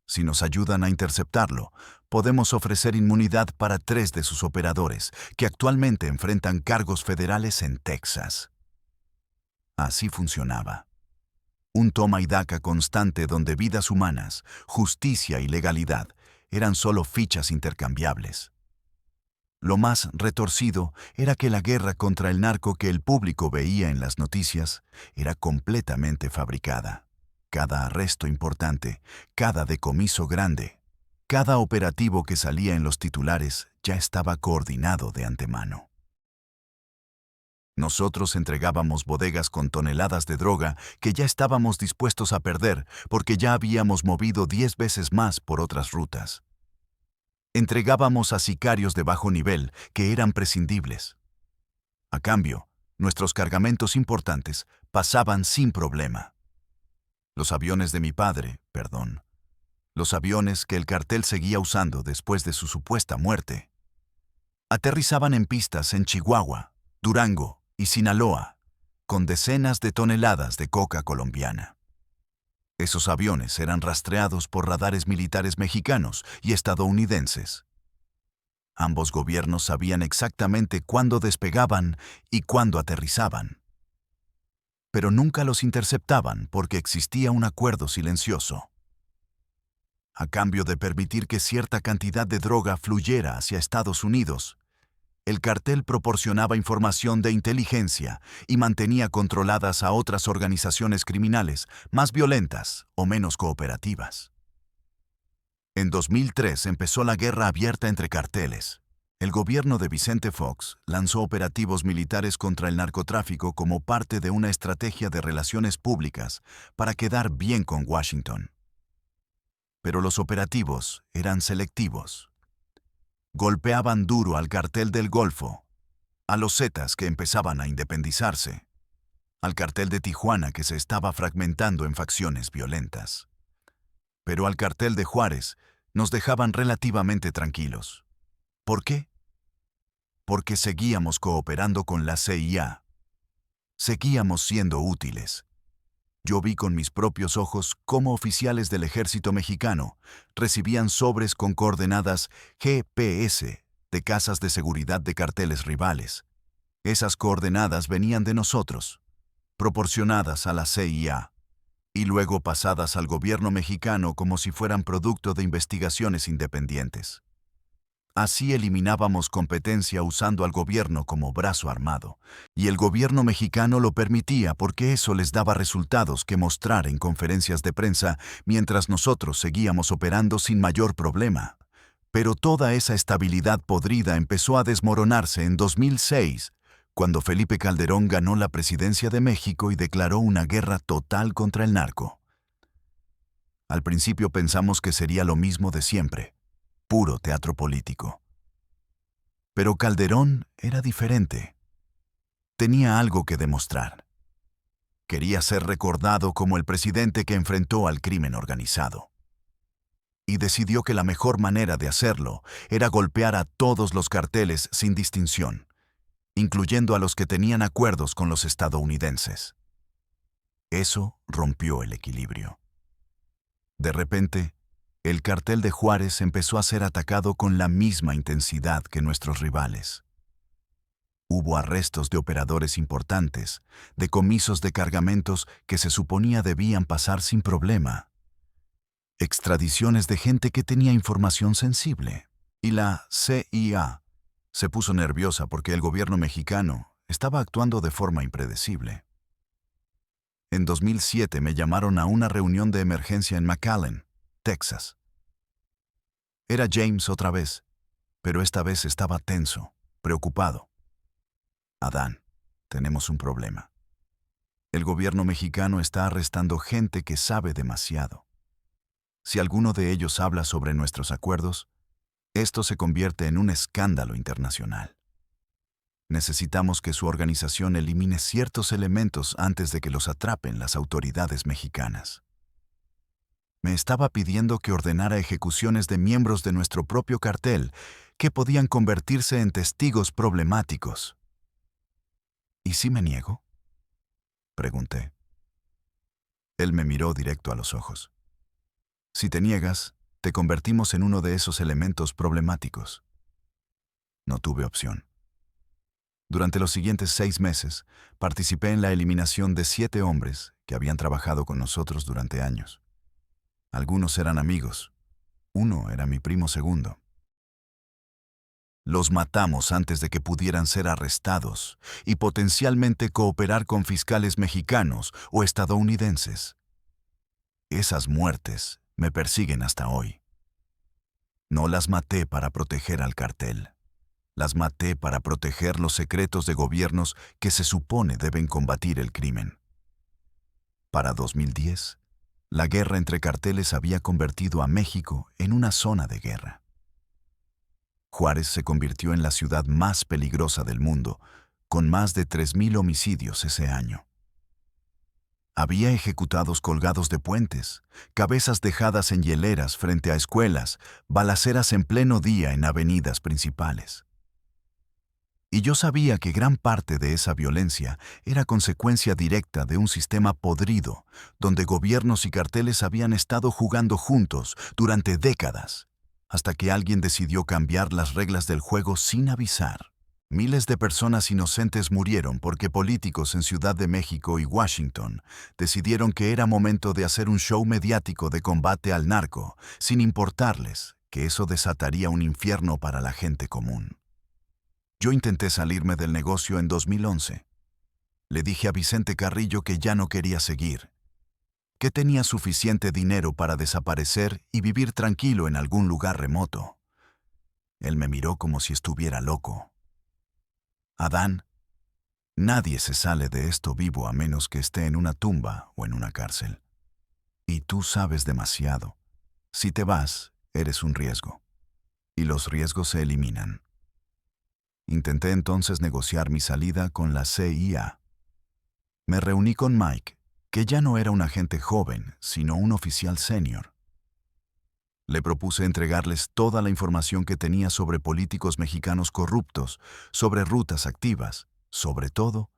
Si nos ayudan a interceptarlo, podemos ofrecer inmunidad para 3 de sus operadores, que actualmente enfrentan cargos federales en Texas. Así funcionaba. Un toma y daca constante donde vidas humanas, justicia y legalidad eran solo fichas intercambiables. Lo más retorcido era que la guerra contra el narco que el público veía en las noticias era completamente fabricada. Cada arresto importante, cada decomiso grande, cada operativo que salía en los titulares ya estaba coordinado de antemano. Nosotros entregábamos bodegas con toneladas de droga que ya estábamos dispuestos a perder porque ya habíamos movido 10 veces más por otras rutas. Entregábamos a sicarios de bajo nivel que eran prescindibles. A cambio, nuestros cargamentos importantes pasaban sin problema. Los aviones de mi padre, los aviones que el cartel seguía usando después de su supuesta muerte, aterrizaban en pistas en Chihuahua, Durango y Sinaloa, con decenas de toneladas de coca colombiana. Esos aviones eran rastreados por radares militares mexicanos y estadounidenses. Ambos gobiernos sabían exactamente cuándo despegaban y cuándo aterrizaban. Pero nunca los interceptaban porque existía un acuerdo silencioso. A cambio de permitir que cierta cantidad de droga fluyera hacia Estados Unidos, el cartel proporcionaba información de inteligencia y mantenía controladas a otras organizaciones criminales más violentas o menos cooperativas. En 2003 empezó la guerra abierta entre carteles. El gobierno de Vicente Fox lanzó operativos militares contra el narcotráfico como parte de una estrategia de relaciones públicas para quedar bien con Washington. Pero los operativos eran selectivos. Golpeaban duro al cartel del Golfo, a los Zetas que empezaban a independizarse, al cartel de Tijuana que se estaba fragmentando en facciones violentas. Pero al cartel de Juárez nos dejaban relativamente tranquilos. ¿Por qué? Porque seguíamos cooperando con la CIA. Seguíamos siendo útiles. Yo vi con mis propios ojos cómo oficiales del ejército mexicano recibían sobres con coordenadas GPS de casas de seguridad de carteles rivales. Esas coordenadas venían de nosotros, proporcionadas a la CIA, y luego pasadas al gobierno mexicano como si fueran producto de investigaciones independientes. Así eliminábamos competencia usando al gobierno como brazo armado, y el gobierno mexicano lo permitía porque eso les daba resultados que mostrar en conferencias de prensa mientras nosotros seguíamos operando sin mayor problema. Pero toda esa estabilidad podrida empezó a desmoronarse en 2006, cuando Felipe Calderón ganó la presidencia de México y declaró una guerra total contra el narco. Al principio pensamos que sería lo mismo de siempre. Puro teatro político. Pero Calderón era diferente. Tenía algo que demostrar. Quería ser recordado como el presidente que enfrentó al crimen organizado. Y decidió que la mejor manera de hacerlo era golpear a todos los carteles sin distinción, incluyendo a los que tenían acuerdos con los estadounidenses. Eso rompió el equilibrio. De repente, el cartel de Juárez empezó a ser atacado con la misma intensidad que nuestros rivales. Hubo arrestos de operadores importantes, decomisos de cargamentos que se suponía debían pasar sin problema, extradiciones de gente que tenía información sensible. Y la CIA se puso nerviosa porque el gobierno mexicano estaba actuando de forma impredecible. En 2007 me llamaron a una reunión de emergencia en McAllen, Texas. Era James otra vez, pero esta vez estaba tenso, preocupado. Adán, tenemos un problema. El gobierno mexicano está arrestando gente que sabe demasiado. Si alguno de ellos habla sobre nuestros acuerdos, esto se convierte en un escándalo internacional. Necesitamos que su organización elimine ciertos elementos antes de que los atrapen las autoridades mexicanas. Me estaba pidiendo que ordenara ejecuciones de miembros de nuestro propio cartel que podían convertirse en testigos problemáticos. ¿Y si me niego?, pregunté. Él me miró directo a los ojos. Si te niegas, te convertimos en uno de esos elementos problemáticos. No tuve opción. Durante los siguientes 6 meses, participé en la eliminación de 7 hombres que habían trabajado con nosotros durante años. Algunos eran amigos. Uno era mi primo segundo. Los matamos antes de que pudieran ser arrestados y potencialmente cooperar con fiscales mexicanos o estadounidenses. Esas muertes me persiguen hasta hoy. No las maté para proteger al cartel. Las maté para proteger los secretos de gobiernos que se supone deben combatir el crimen. Para 2010, la guerra entre carteles había convertido a México en una zona de guerra. Juárez se convirtió en la ciudad más peligrosa del mundo, con más de 3,000 homicidios ese año. Había ejecutados colgados de puentes, cabezas dejadas en hieleras frente a escuelas, balaceras en pleno día en avenidas principales. Y yo sabía que gran parte de esa violencia era consecuencia directa de un sistema podrido, donde gobiernos y carteles habían estado jugando juntos durante décadas, hasta que alguien decidió cambiar las reglas del juego sin avisar. Miles de personas inocentes murieron porque políticos en Ciudad de México y Washington decidieron que era momento de hacer un show mediático de combate al narco, sin importarles que eso desataría un infierno para la gente común. Yo intenté salirme del negocio en 2011. Le dije a Vicente Carrillo que ya no quería seguir, que tenía suficiente dinero para desaparecer y vivir tranquilo en algún lugar remoto. Él me miró como si estuviera loco. Adán, nadie se sale de esto vivo a menos que esté en una tumba o en una cárcel. Y tú sabes demasiado. Si te vas, eres un riesgo. Y los riesgos se eliminan. Intenté entonces negociar mi salida con la CIA. Me reuní con Mike, que ya no era un agente joven, sino un oficial senior. Le propuse entregarles toda la información que tenía sobre políticos mexicanos corruptos, sobre rutas activas, sobre todo,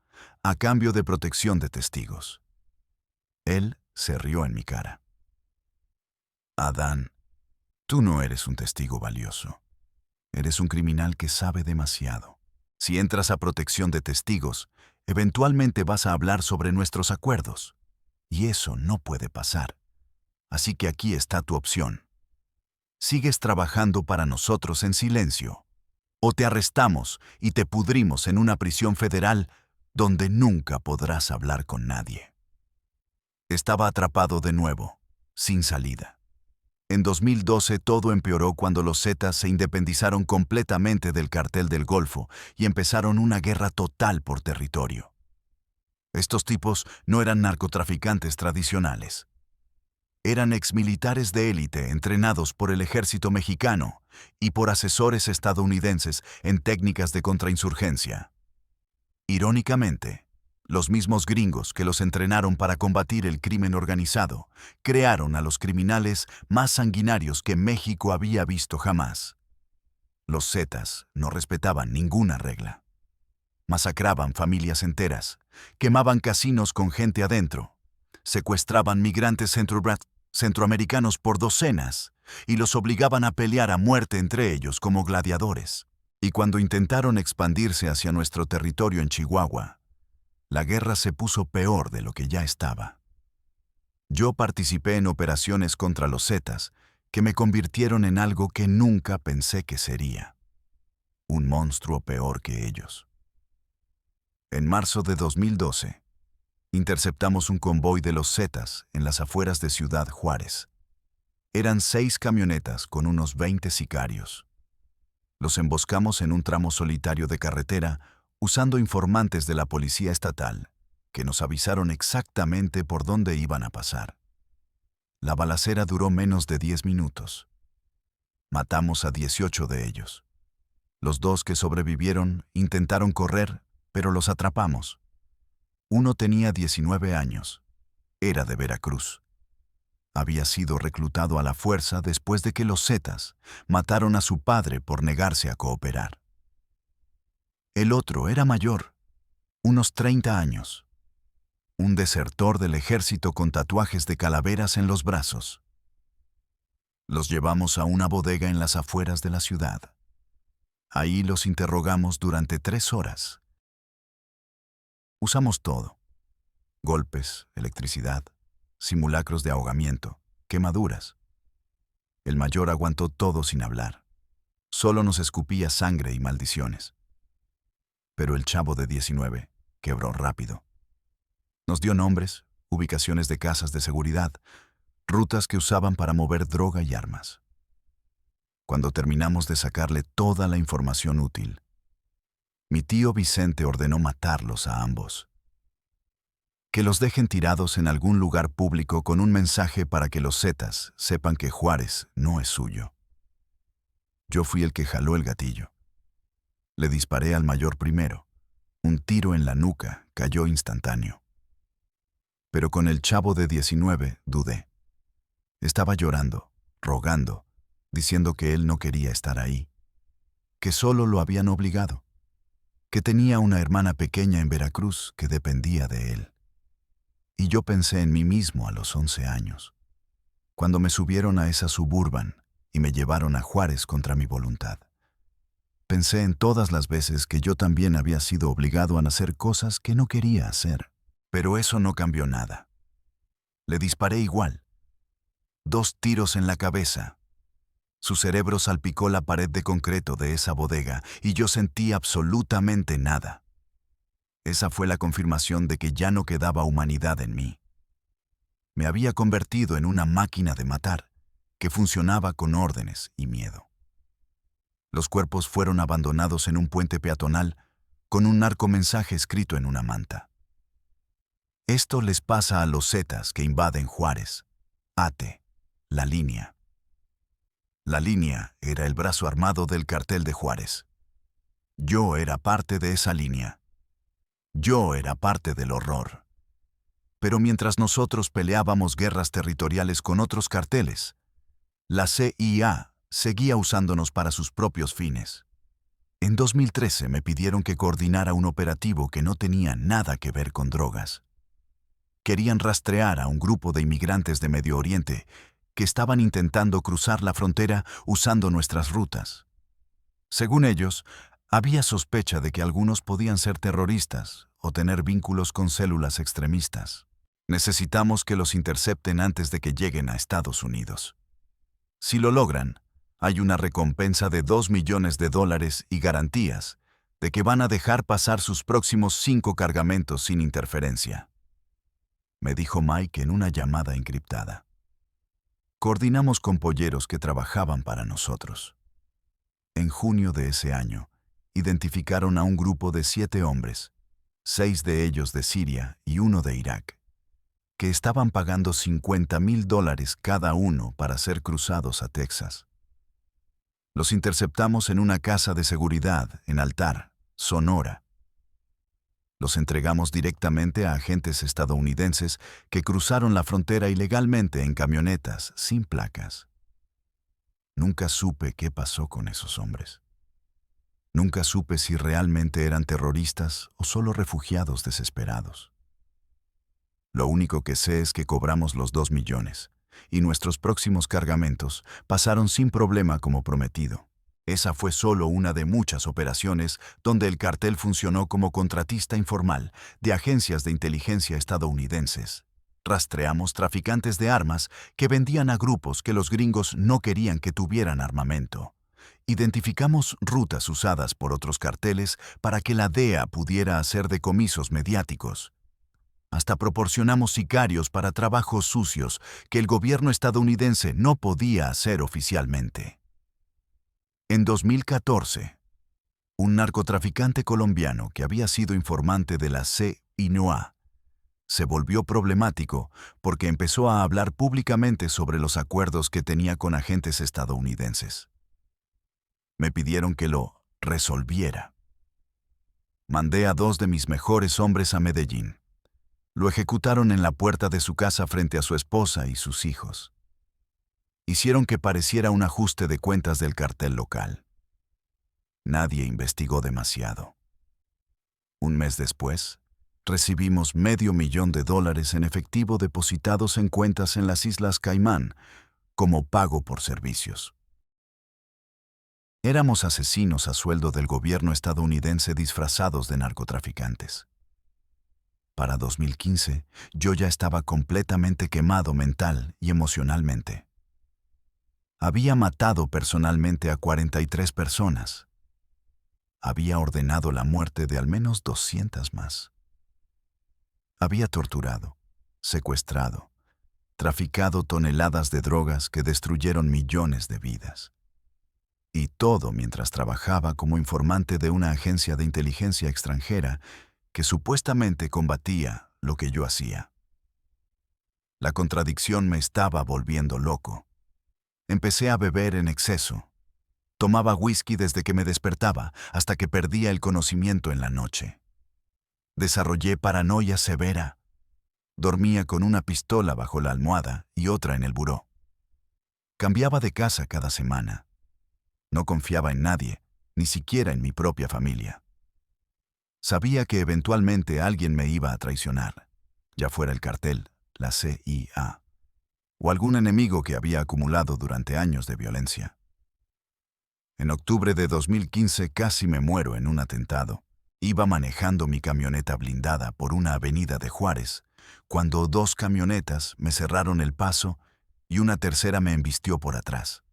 a cambio de protección de testigos. Él se rió en mi cara. Adán, tú no eres un testigo valioso. Eres un criminal que sabe demasiado. Si entras a protección de testigos, eventualmente vas a hablar sobre nuestros acuerdos. Y eso no puede pasar. Así que aquí está tu opción. Sigues trabajando para nosotros en silencio, o te arrestamos y te pudrimos en una prisión federal donde nunca podrás hablar con nadie. Estaba atrapado de nuevo, sin salida. En 2012 todo empeoró cuando los Zetas se independizaron completamente del Cartel del Golfo y empezaron una guerra total por territorio. Estos tipos no eran narcotraficantes tradicionales. Eran exmilitares de élite entrenados por el ejército mexicano y por asesores estadounidenses en técnicas de contrainsurgencia. Irónicamente, los mismos gringos que los entrenaron para combatir el crimen organizado crearon a los criminales más sanguinarios que México había visto jamás. Los Zetas no respetaban ninguna regla. Masacraban familias enteras, quemaban casinos con gente adentro, secuestraban migrantes centroamericanos por docenas y los obligaban a pelear a muerte entre ellos como gladiadores. Y cuando intentaron expandirse hacia nuestro territorio en Chihuahua, la guerra se puso peor de lo que ya estaba. Yo participé en operaciones contra los Zetas que me convirtieron en algo que nunca pensé que sería. Un monstruo peor que ellos. En marzo de 2012, interceptamos un convoy de los Zetas en las afueras de Ciudad Juárez. Eran 6 camionetas con unos 20 sicarios. Los emboscamos en un tramo solitario de carretera usando informantes de la policía estatal, que nos avisaron exactamente por dónde iban a pasar. La balacera duró menos de 10 minutos. Matamos a 18 de ellos. Los 2 que sobrevivieron intentaron correr, pero los atrapamos. Uno tenía 19 años. Era de Veracruz. Había sido reclutado a la fuerza después de que los Zetas mataron a su padre por negarse a cooperar. El otro era mayor, unos 30 años. Un desertor del ejército con tatuajes de calaveras en los brazos. Los llevamos a una bodega en las afueras de la ciudad. Ahí los interrogamos durante 3 horas. Usamos todo: golpes, electricidad, simulacros de ahogamiento, quemaduras. El mayor aguantó todo sin hablar. Solo nos escupía sangre y maldiciones. Pero el chavo de 19 quebró rápido. Nos dio nombres, ubicaciones de casas de seguridad, rutas que usaban para mover droga y armas. Cuando terminamos de sacarle toda la información útil, mi tío Vicente ordenó matarlos a ambos. Que los dejen tirados en algún lugar público con un mensaje para que los Zetas sepan que Juárez no es suyo. Yo fui el que jaló el gatillo. Le disparé al mayor primero. Un tiro en la nuca cayó instantáneo. Pero con el chavo de 19 dudé. Estaba llorando, rogando, diciendo que él no quería estar ahí, que solo lo habían obligado, que tenía una hermana pequeña en Veracruz que dependía de él. Y yo pensé en mí mismo a los 11 años, cuando me subieron a esa Suburban y me llevaron a Juárez contra mi voluntad. Pensé en todas las veces que yo también había sido obligado a hacer cosas que no quería hacer. Pero eso no cambió nada. Le disparé igual. 2 tiros en la cabeza. Su cerebro salpicó la pared de concreto de esa bodega y yo sentí absolutamente nada. Esa fue la confirmación de que ya no quedaba humanidad en mí. Me había convertido en una máquina de matar, que funcionaba con órdenes y miedo. Los cuerpos fueron abandonados en un puente peatonal con un narcomensaje escrito en una manta. Esto les pasa a los Zetas que invaden Juárez. ATE, la línea. La línea era el brazo armado del cartel de Juárez. Yo era parte de esa línea. Yo era parte del horror. Pero mientras nosotros peleábamos guerras territoriales con otros carteles, la CIA seguía usándonos para sus propios fines. En 2013 me pidieron que coordinara un operativo que no tenía nada que ver con drogas. Querían rastrear a un grupo de inmigrantes de Medio Oriente que estaban intentando cruzar la frontera usando nuestras rutas. Según ellos, había sospecha de que algunos podían ser terroristas o tener vínculos con células extremistas. Necesitamos que los intercepten antes de que lleguen a Estados Unidos. Si lo logran, hay una recompensa de $2 millones y garantías de que van a dejar pasar sus próximos 5 cargamentos sin interferencia, me dijo Mike en una llamada encriptada. Coordinamos con polleros que trabajaban para nosotros. En junio de ese año, identificaron a un grupo de 7 hombres, 6 de ellos de Siria y 1 de Irak, que estaban pagando $50,000 cada uno para ser cruzados a Texas. Los interceptamos en una casa de seguridad en Altar, Sonora. Los entregamos directamente a agentes estadounidenses que cruzaron la frontera ilegalmente en camionetas sin placas. Nunca supe qué pasó con esos hombres. Nunca supe si realmente eran terroristas o solo refugiados desesperados. Lo único que sé es que cobramos los 2 millones y nuestros próximos cargamentos pasaron sin problema como prometido. Esa fue solo una de muchas operaciones donde el cartel funcionó como contratista informal de agencias de inteligencia estadounidenses. Rastreamos traficantes de armas que vendían a grupos que los gringos no querían que tuvieran armamento. Identificamos rutas usadas por otros carteles para que la DEA pudiera hacer decomisos mediáticos. Hasta proporcionamos sicarios para trabajos sucios que el gobierno estadounidense no podía hacer oficialmente. En 2014, un narcotraficante colombiano que había sido informante de la CIA se volvió problemático porque empezó a hablar públicamente sobre los acuerdos que tenía con agentes estadounidenses. Me pidieron que lo resolviera. Mandé a 2 de mis mejores hombres a Medellín. Lo ejecutaron en la puerta de su casa frente a su esposa y sus hijos. Hicieron que pareciera un ajuste de cuentas del cartel local. Nadie investigó demasiado. Un mes después, recibimos $500,000 en efectivo depositados en cuentas en las Islas Caimán como pago por servicios. Éramos asesinos a sueldo del gobierno estadounidense disfrazados de narcotraficantes. Para 2015, yo ya estaba completamente quemado mental y emocionalmente. Había matado personalmente a 43 personas. Había ordenado la muerte de al menos 200 más. Había torturado, secuestrado, traficado toneladas de drogas que destruyeron millones de vidas. Y todo mientras trabajaba como informante de una agencia de inteligencia extranjera que supuestamente combatía lo que yo hacía. La contradicción me estaba volviendo loco. Empecé a beber en exceso. Tomaba whisky desde que me despertaba hasta que perdía el conocimiento en la noche. Desarrollé paranoia severa. Dormía con una pistola bajo la almohada y otra en el buró. Cambiaba de casa cada semana. No confiaba en nadie, ni siquiera en mi propia familia. Sabía que eventualmente alguien me iba a traicionar, ya fuera el cartel, la CIA, o algún enemigo que había acumulado durante años de violencia. En octubre de 2015 casi me muero en un atentado. Iba manejando mi camioneta blindada por una avenida de Juárez, cuando dos camionetas me cerraron el paso y una tercera me embistió por atrás.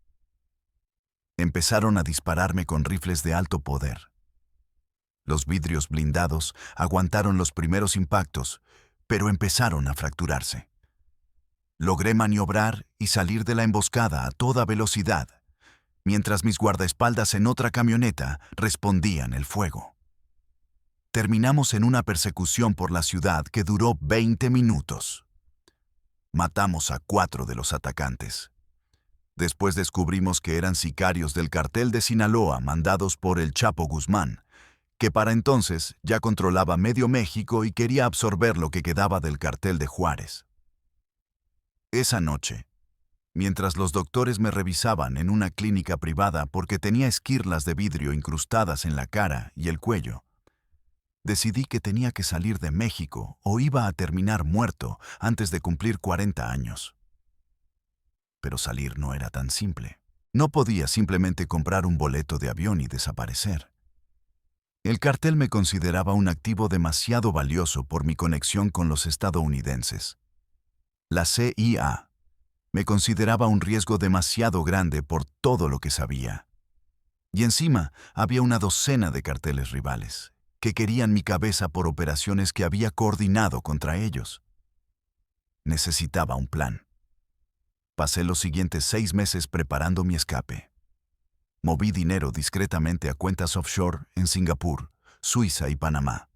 Empezaron a dispararme con rifles de alto poder. Los vidrios blindados aguantaron los primeros impactos, pero empezaron a fracturarse. Logré maniobrar y salir de la emboscada a toda velocidad, mientras mis guardaespaldas en otra camioneta respondían el fuego. Terminamos en una persecución por la ciudad que duró 20 minutos. Matamos a 4 de los atacantes. Después descubrimos que eran sicarios del cartel de Sinaloa mandados por el Chapo Guzmán, que para entonces ya controlaba medio México y quería absorber lo que quedaba del cartel de Juárez. Esa noche, mientras los doctores me revisaban en una clínica privada porque tenía esquirlas de vidrio incrustadas en la cara y el cuello, decidí que tenía que salir de México o iba a terminar muerto antes de cumplir 40 años. Pero salir no era tan simple. No podía simplemente comprar un boleto de avión y desaparecer. El cartel me consideraba un activo demasiado valioso por mi conexión con los estadounidenses. La CIA me consideraba un riesgo demasiado grande por todo lo que sabía. Y encima había una docena de carteles rivales que querían mi cabeza por operaciones que había coordinado contra ellos. Necesitaba un plan. Pasé los siguientes 6 meses preparando mi escape. Moví dinero discretamente a cuentas offshore en Singapur, Suiza y Panamá.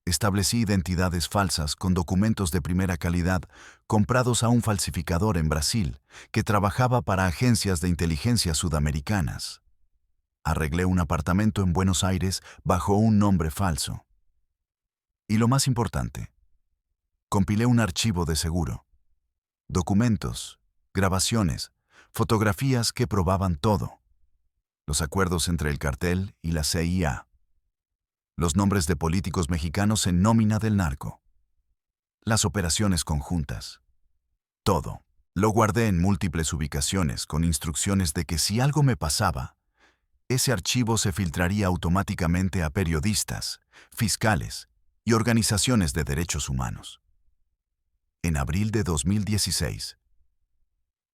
Establecí identidades falsas con documentos de primera calidad comprados a un falsificador en Brasil que trabajaba para agencias de inteligencia sudamericanas. Arreglé un apartamento en Buenos Aires bajo un nombre falso. Y lo más importante, compilé un archivo de seguro. Documentos, grabaciones, fotografías que probaban todo. Los acuerdos entre el cartel y la CIA. Los nombres de políticos mexicanos en nómina del narco. Las operaciones conjuntas. Todo. Lo guardé en múltiples ubicaciones con instrucciones de que si algo me pasaba, ese archivo se filtraría automáticamente a periodistas, fiscales y organizaciones de derechos humanos. En abril de 2016,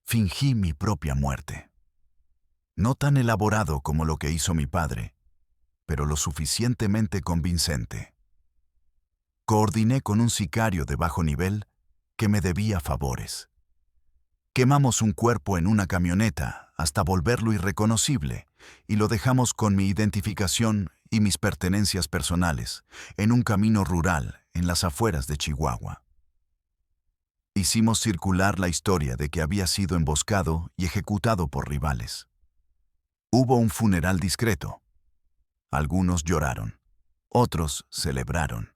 fingí mi propia muerte. No tan elaborado como lo que hizo mi padre, pero lo suficientemente convincente. Coordiné con un sicario de bajo nivel que me debía favores. Quemamos un cuerpo en una camioneta hasta volverlo irreconocible y lo dejamos con mi identificación y mis pertenencias personales en un camino rural en las afueras de Chihuahua. Hicimos circular la historia de que había sido emboscado y ejecutado por rivales. Hubo un funeral discreto. Algunos lloraron, otros celebraron.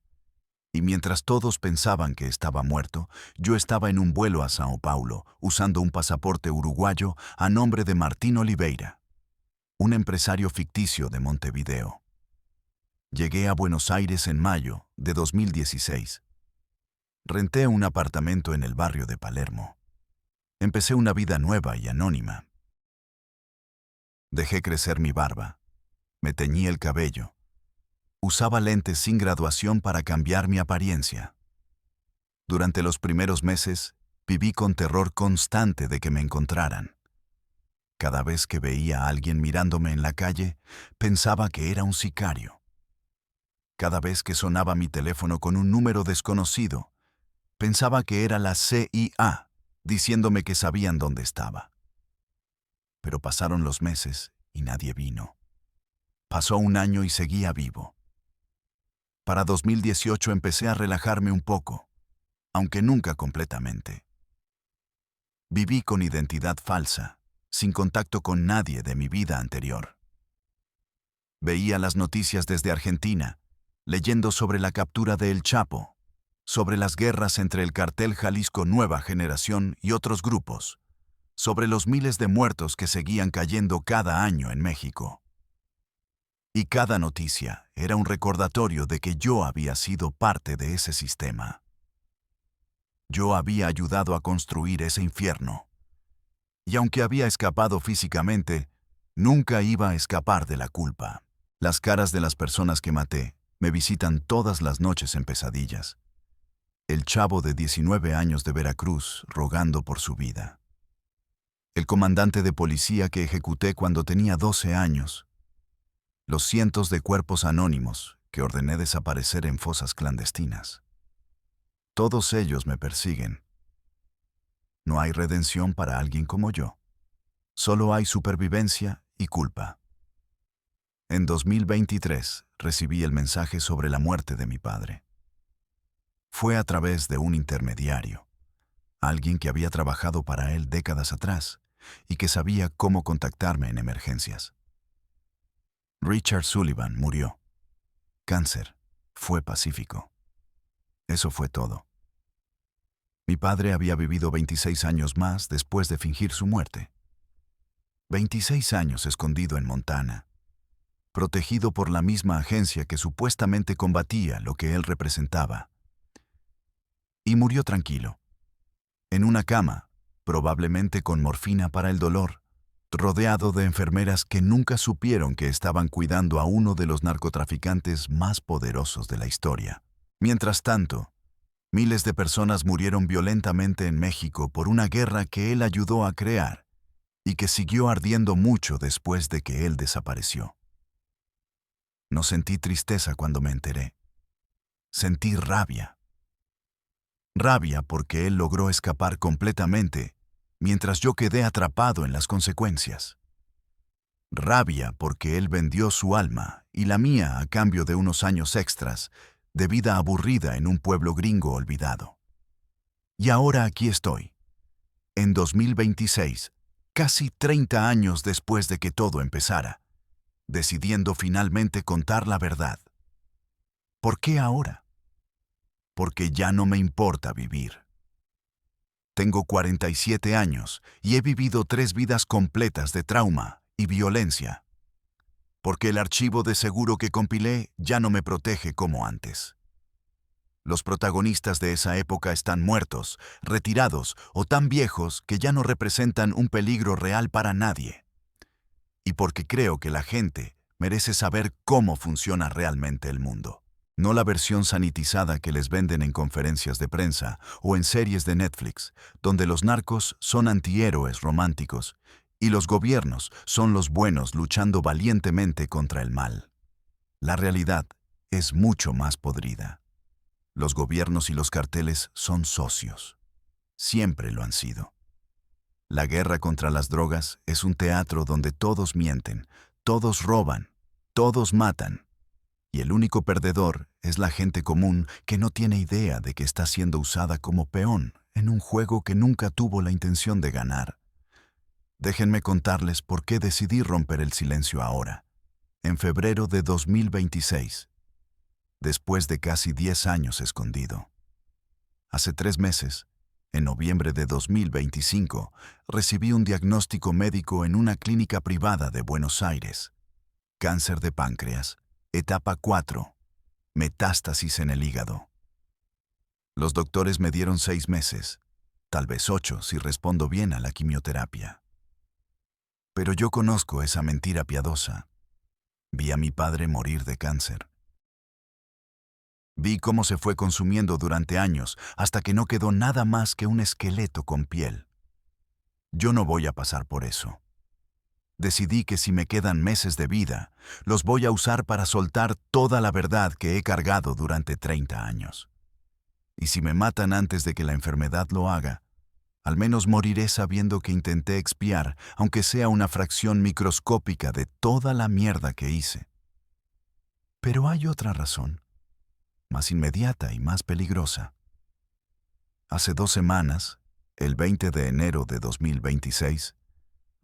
Y mientras todos pensaban que estaba muerto, yo estaba en un vuelo a Sao Paulo, usando un pasaporte uruguayo a nombre de Martín Oliveira, un empresario ficticio de Montevideo. Llegué a Buenos Aires en mayo de 2016. Renté un apartamento en el barrio de Palermo. Empecé una vida nueva y anónima. Dejé crecer mi barba. Me teñí el cabello. Usaba lentes sin graduación para cambiar mi apariencia. Durante los primeros meses, viví con terror constante de que me encontraran. Cada vez que veía a alguien mirándome en la calle, pensaba que era un sicario. Cada vez que sonaba mi teléfono con un número desconocido, pensaba que era la CIA, diciéndome que sabían dónde estaba. Pero pasaron los meses y nadie vino. Pasó un año y seguía vivo. Para 2018 empecé a relajarme un poco, aunque nunca completamente. Viví con identidad falsa, sin contacto con nadie de mi vida anterior. Veía las noticias desde Argentina, leyendo sobre la captura de El Chapo, sobre las guerras entre el cartel Jalisco Nueva Generación y otros grupos, sobre los miles de muertos que seguían cayendo cada año en México. Y cada noticia era un recordatorio de que yo había sido parte de ese sistema. Yo había ayudado a construir ese infierno. Y aunque había escapado físicamente, nunca iba a escapar de la culpa. Las caras de las personas que maté me visitan todas las noches en pesadillas. El chavo de 19 años de Veracruz rogando por su vida. El comandante de policía que ejecuté cuando tenía 12 años. Los cientos de cuerpos anónimos que ordené desaparecer en fosas clandestinas. Todos ellos me persiguen. No hay redención para alguien como yo. Solo hay supervivencia y culpa. En 2023 recibí el mensaje sobre la muerte de mi padre. Fue a través de un intermediario, alguien que había trabajado para él décadas atrás y que sabía cómo contactarme en emergencias. Richard Sullivan murió. Cáncer. Fue pacífico. Eso fue todo. Mi padre había vivido 26 años más después de fingir su muerte. 26 años escondido en Montana, protegido por la misma agencia que supuestamente combatía lo que él representaba. Y murió tranquilo, en una cama, probablemente con morfina para el dolor, rodeado de enfermeras que nunca supieron que estaban cuidando a uno de los narcotraficantes más poderosos de la historia. Mientras tanto, miles de personas murieron violentamente en México por una guerra que él ayudó a crear y que siguió ardiendo mucho después de que él desapareció. No sentí tristeza cuando me enteré. Sentí rabia. Rabia porque él logró escapar completamente, mientras yo quedé atrapado en las consecuencias. Rabia porque él vendió su alma y la mía a cambio de unos años extras de vida aburrida en un pueblo gringo olvidado. Y ahora aquí estoy, en 2026, casi 30 años después de que todo empezara, decidiendo finalmente contar la verdad. ¿Por qué ahora? Porque ya no me importa vivir. Tengo 47 años y he vivido 3 vidas completas de trauma y violencia. Porque el archivo de seguro que compilé ya no me protege como antes. Los protagonistas de esa época están muertos, retirados o tan viejos que ya no representan un peligro real para nadie. Y porque creo que la gente merece saber cómo funciona realmente el mundo. No la versión sanitizada que les venden en conferencias de prensa o en series de Netflix, donde los narcos son antihéroes románticos y los gobiernos son los buenos luchando valientemente contra el mal. La realidad es mucho más podrida. Los gobiernos y los carteles son socios. Siempre lo han sido. La guerra contra las drogas es un teatro donde todos mienten, todos roban, todos matan. Y el único perdedor es la gente común que no tiene idea de que está siendo usada como peón en un juego que nunca tuvo la intención de ganar. Déjenme contarles por qué decidí romper el silencio ahora, en febrero de 2026, después de casi 10 años escondido. Hace 3 meses, en noviembre de 2025, recibí un diagnóstico médico en una clínica privada de Buenos Aires. Cáncer de páncreas. Etapa 4. Metástasis en el hígado. Los doctores me dieron 6 meses, tal vez 8 si respondo bien a la quimioterapia. Pero yo conozco esa mentira piadosa. Vi a mi padre morir de cáncer. Vi cómo se fue consumiendo durante años hasta que no quedó nada más que un esqueleto con piel. Yo no voy a pasar por eso. Decidí que si me quedan meses de vida, los voy a usar para soltar toda la verdad que he cargado durante 30 años. Y si me matan antes de que la enfermedad lo haga, al menos moriré sabiendo que intenté expiar, aunque sea una fracción microscópica de toda la mierda que hice. Pero hay otra razón, más inmediata y más peligrosa. Hace 2 semanas, el 20 de enero de 2026,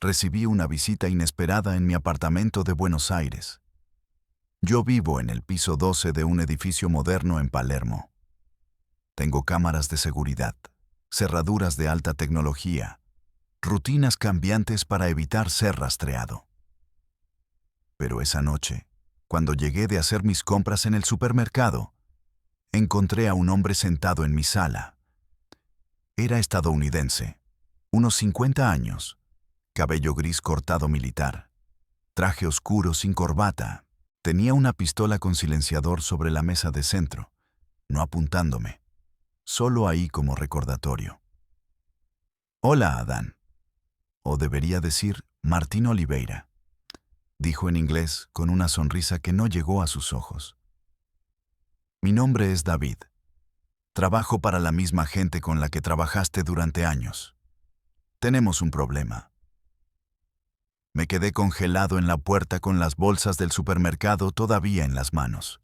recibí una visita inesperada en mi apartamento de Buenos Aires. Yo vivo en el piso 12 de un edificio moderno en Palermo. Tengo cámaras de seguridad, cerraduras de alta tecnología, rutinas cambiantes para evitar ser rastreado. Pero esa noche, Cuando llegué de hacer mis compras en el supermercado, encontré a un hombre sentado en mi sala. Era estadounidense, unos 50 años, cabello gris cortado militar, traje oscuro sin corbata. Tenía una pistola con silenciador sobre la mesa de centro, no apuntándome, solo ahí como recordatorio. «Hola, Adán», o debería decir Martín Oliveira, dijo en inglés con una sonrisa que no llegó a sus ojos. «Mi nombre es David. Trabajo para la misma gente con la que trabajaste durante años. Tenemos un problema». Me quedé congelado en la puerta con las bolsas del supermercado todavía en las manos.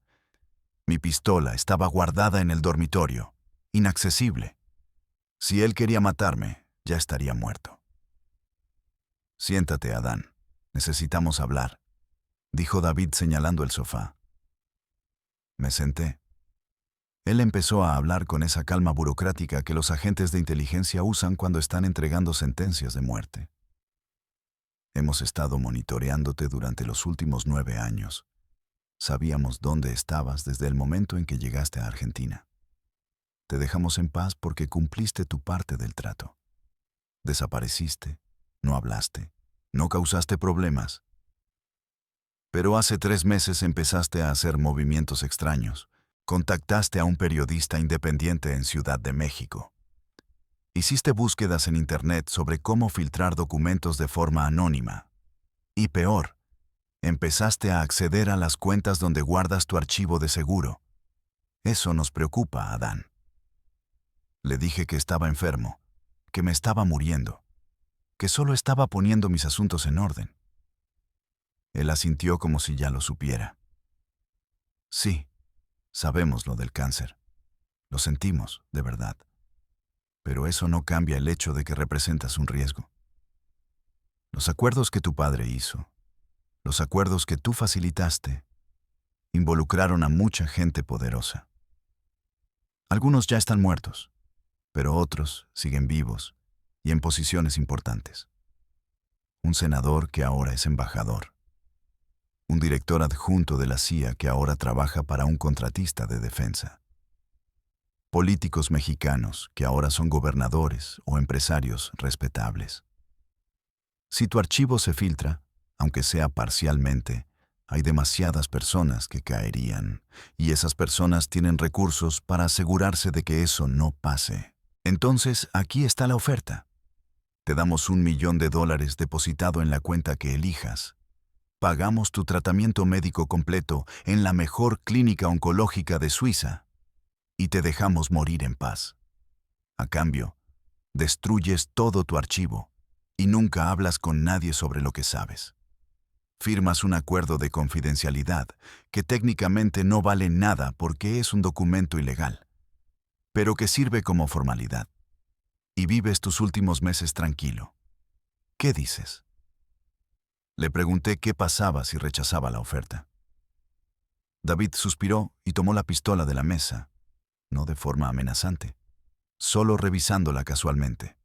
Mi pistola estaba guardada en el dormitorio, inaccesible. Si él quería matarme, ya estaría muerto. «Siéntate, Adán. Necesitamos hablar», dijo David señalando el sofá. Me senté. Él empezó a hablar con esa calma burocrática que los agentes de inteligencia usan cuando están entregando sentencias de muerte. «Hemos estado monitoreándote durante los últimos 9 años. Sabíamos dónde estabas desde el momento en que llegaste a Argentina. Te dejamos en paz porque cumpliste tu parte del trato. Desapareciste, no hablaste, no causaste problemas. Pero hace 3 meses empezaste a hacer movimientos extraños. Contactaste a un periodista independiente en Ciudad de México. Hiciste búsquedas en Internet sobre cómo filtrar documentos de forma anónima. Y peor, empezaste a acceder a las cuentas donde guardas tu archivo de seguro. Eso nos preocupa, Adán». Le dije que estaba enfermo, que me estaba muriendo, que solo estaba poniendo mis asuntos en orden. Él asintió como si ya lo supiera. «Sí, sabemos lo del cáncer. Lo sentimos, de verdad. Pero eso no cambia el hecho de que representas un riesgo. Los acuerdos que tu padre hizo, los acuerdos que tú facilitaste, involucraron a mucha gente poderosa. Algunos ya están muertos, pero otros siguen vivos y en posiciones importantes. Un senador que ahora es embajador. Un director adjunto de la CIA que ahora trabaja para un contratista de defensa. Políticos mexicanos que ahora son gobernadores o empresarios respetables. Si tu archivo se filtra, aunque sea parcialmente, hay demasiadas personas que caerían, y esas personas tienen recursos para asegurarse de que eso no pase. Entonces, aquí está la oferta. Te damos $1 millón depositado en la cuenta que elijas. Pagamos tu tratamiento médico completo en la mejor clínica oncológica de Suiza y te dejamos morir en paz. A cambio, destruyes todo tu archivo y nunca hablas con nadie sobre lo que sabes. Firmas un acuerdo de confidencialidad que técnicamente no vale nada porque es un documento ilegal, pero que sirve como formalidad. Y vives tus últimos meses tranquilo. ¿Qué dices?». Le pregunté qué pasaba si rechazaba la oferta. David suspiró y tomó la pistola de la mesa, no de forma amenazante, solo revisándola casualmente.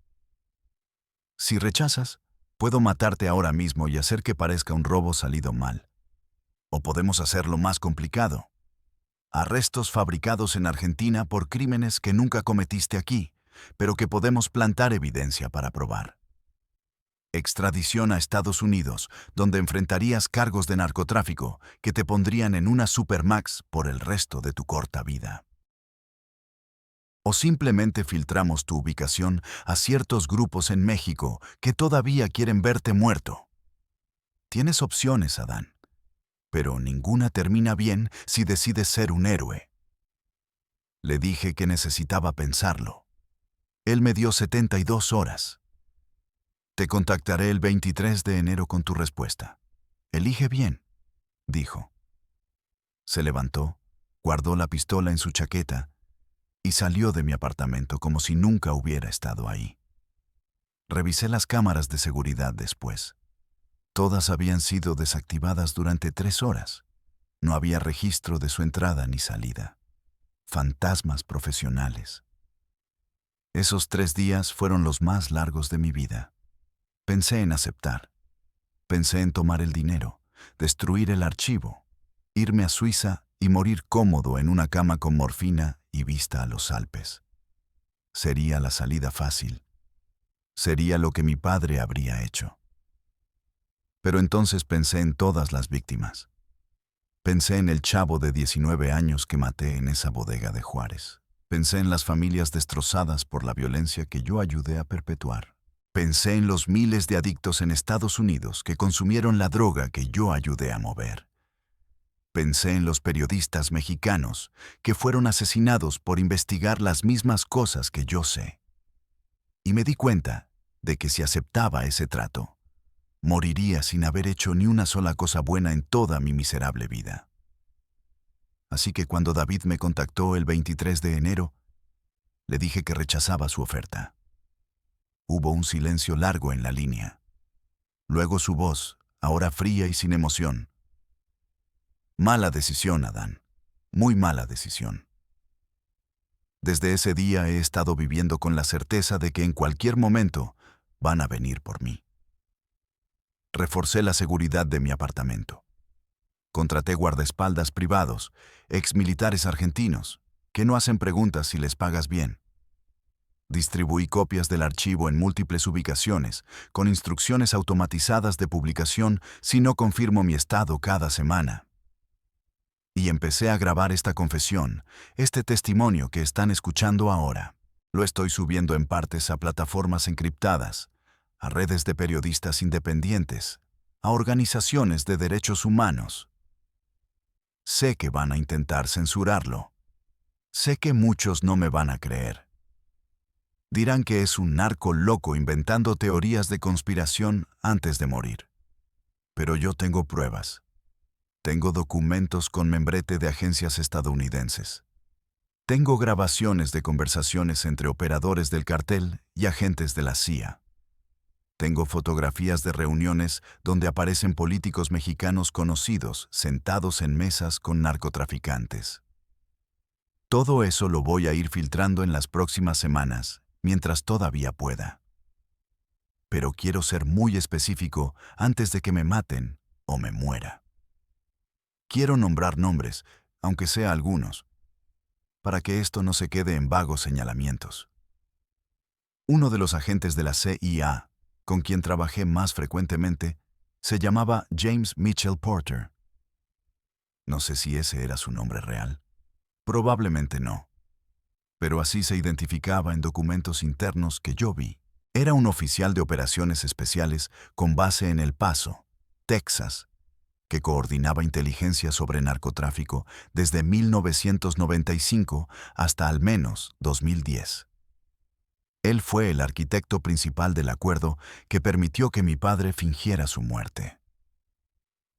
«Si rechazas, puedo matarte ahora mismo y hacer que parezca un robo salido mal. O podemos hacerlo más complicado. Arrestos fabricados en Argentina por crímenes que nunca cometiste aquí, pero que podemos plantar evidencia para probar. Extradición a Estados Unidos, donde enfrentarías cargos de narcotráfico que te pondrían en una supermax por el resto de tu corta vida. O simplemente filtramos tu ubicación a ciertos grupos en México que todavía quieren verte muerto. Tienes opciones, Adán, pero ninguna termina bien si decides ser un héroe». Le dije que necesitaba pensarlo. Él me dio 72 horas. «Te contactaré el 23 de enero con tu respuesta. Elige bien», dijo. Se levantó, guardó la pistola en su chaqueta y salió de mi apartamento como si nunca hubiera estado ahí. Revisé las cámaras de seguridad después. Todas habían sido desactivadas durante 3 horas. No había registro de su entrada ni salida. Fantasmas profesionales. Esos 3 días fueron los más largos de mi vida. Pensé en aceptar. Pensé en tomar el dinero, destruir el archivo, irme a Suiza y morir cómodo en una cama con morfina y vista a los Alpes. Sería la salida fácil. Sería lo que mi padre habría hecho. Pero entonces pensé en todas las víctimas. Pensé en el chavo de 19 años que maté en esa bodega de Juárez. Pensé en las familias destrozadas por la violencia que yo ayudé a perpetuar. Pensé en los miles de adictos en Estados Unidos que consumieron la droga que yo ayudé a mover. Pensé en los periodistas mexicanos que fueron asesinados por investigar las mismas cosas que yo sé. Y me di cuenta de que si aceptaba ese trato, moriría sin haber hecho ni una sola cosa buena en toda mi miserable vida. Así que cuando David me contactó el 23 de enero, le dije que rechazaba su oferta. Hubo un silencio largo en la línea. Luego su voz, ahora fría y sin emoción. Mala decisión, Adán. Muy mala decisión. Desde ese día he estado viviendo con la certeza de que en cualquier momento van a venir por mí. Reforcé la seguridad de mi apartamento. Contraté guardaespaldas privados, exmilitares argentinos, que no hacen preguntas si les pagas bien. Distribuí copias del archivo en múltiples ubicaciones, con instrucciones automatizadas de publicación si no confirmo mi estado cada semana. Y empecé a grabar esta confesión, este testimonio que están escuchando ahora. Lo estoy subiendo en partes a plataformas encriptadas, a redes de periodistas independientes, a organizaciones de derechos humanos. Sé que van a intentar censurarlo. Sé que muchos no me van a creer. Dirán que es un narco loco inventando teorías de conspiración antes de morir. Pero yo tengo pruebas. Tengo documentos con membrete de agencias estadounidenses. Tengo grabaciones de conversaciones entre operadores del cartel y agentes de la CIA. Tengo fotografías de reuniones donde aparecen políticos mexicanos conocidos sentados en mesas con narcotraficantes. Todo eso lo voy a ir filtrando en las próximas semanas, mientras todavía pueda. Pero quiero ser muy específico antes de que me maten o me muera. Quiero nombrar nombres, aunque sea algunos, para que esto no se quede en vagos señalamientos. Uno de los agentes de la CIA, con quien trabajé más frecuentemente, se llamaba James Mitchell Porter. No sé si ese era su nombre real. Probablemente no. Pero así se identificaba en documentos internos que yo vi. Era un oficial de operaciones especiales con base en El Paso, Texas, que coordinaba inteligencia sobre narcotráfico desde 1995 hasta al menos 2010. Él fue el arquitecto principal del acuerdo que permitió que mi padre fingiera su muerte.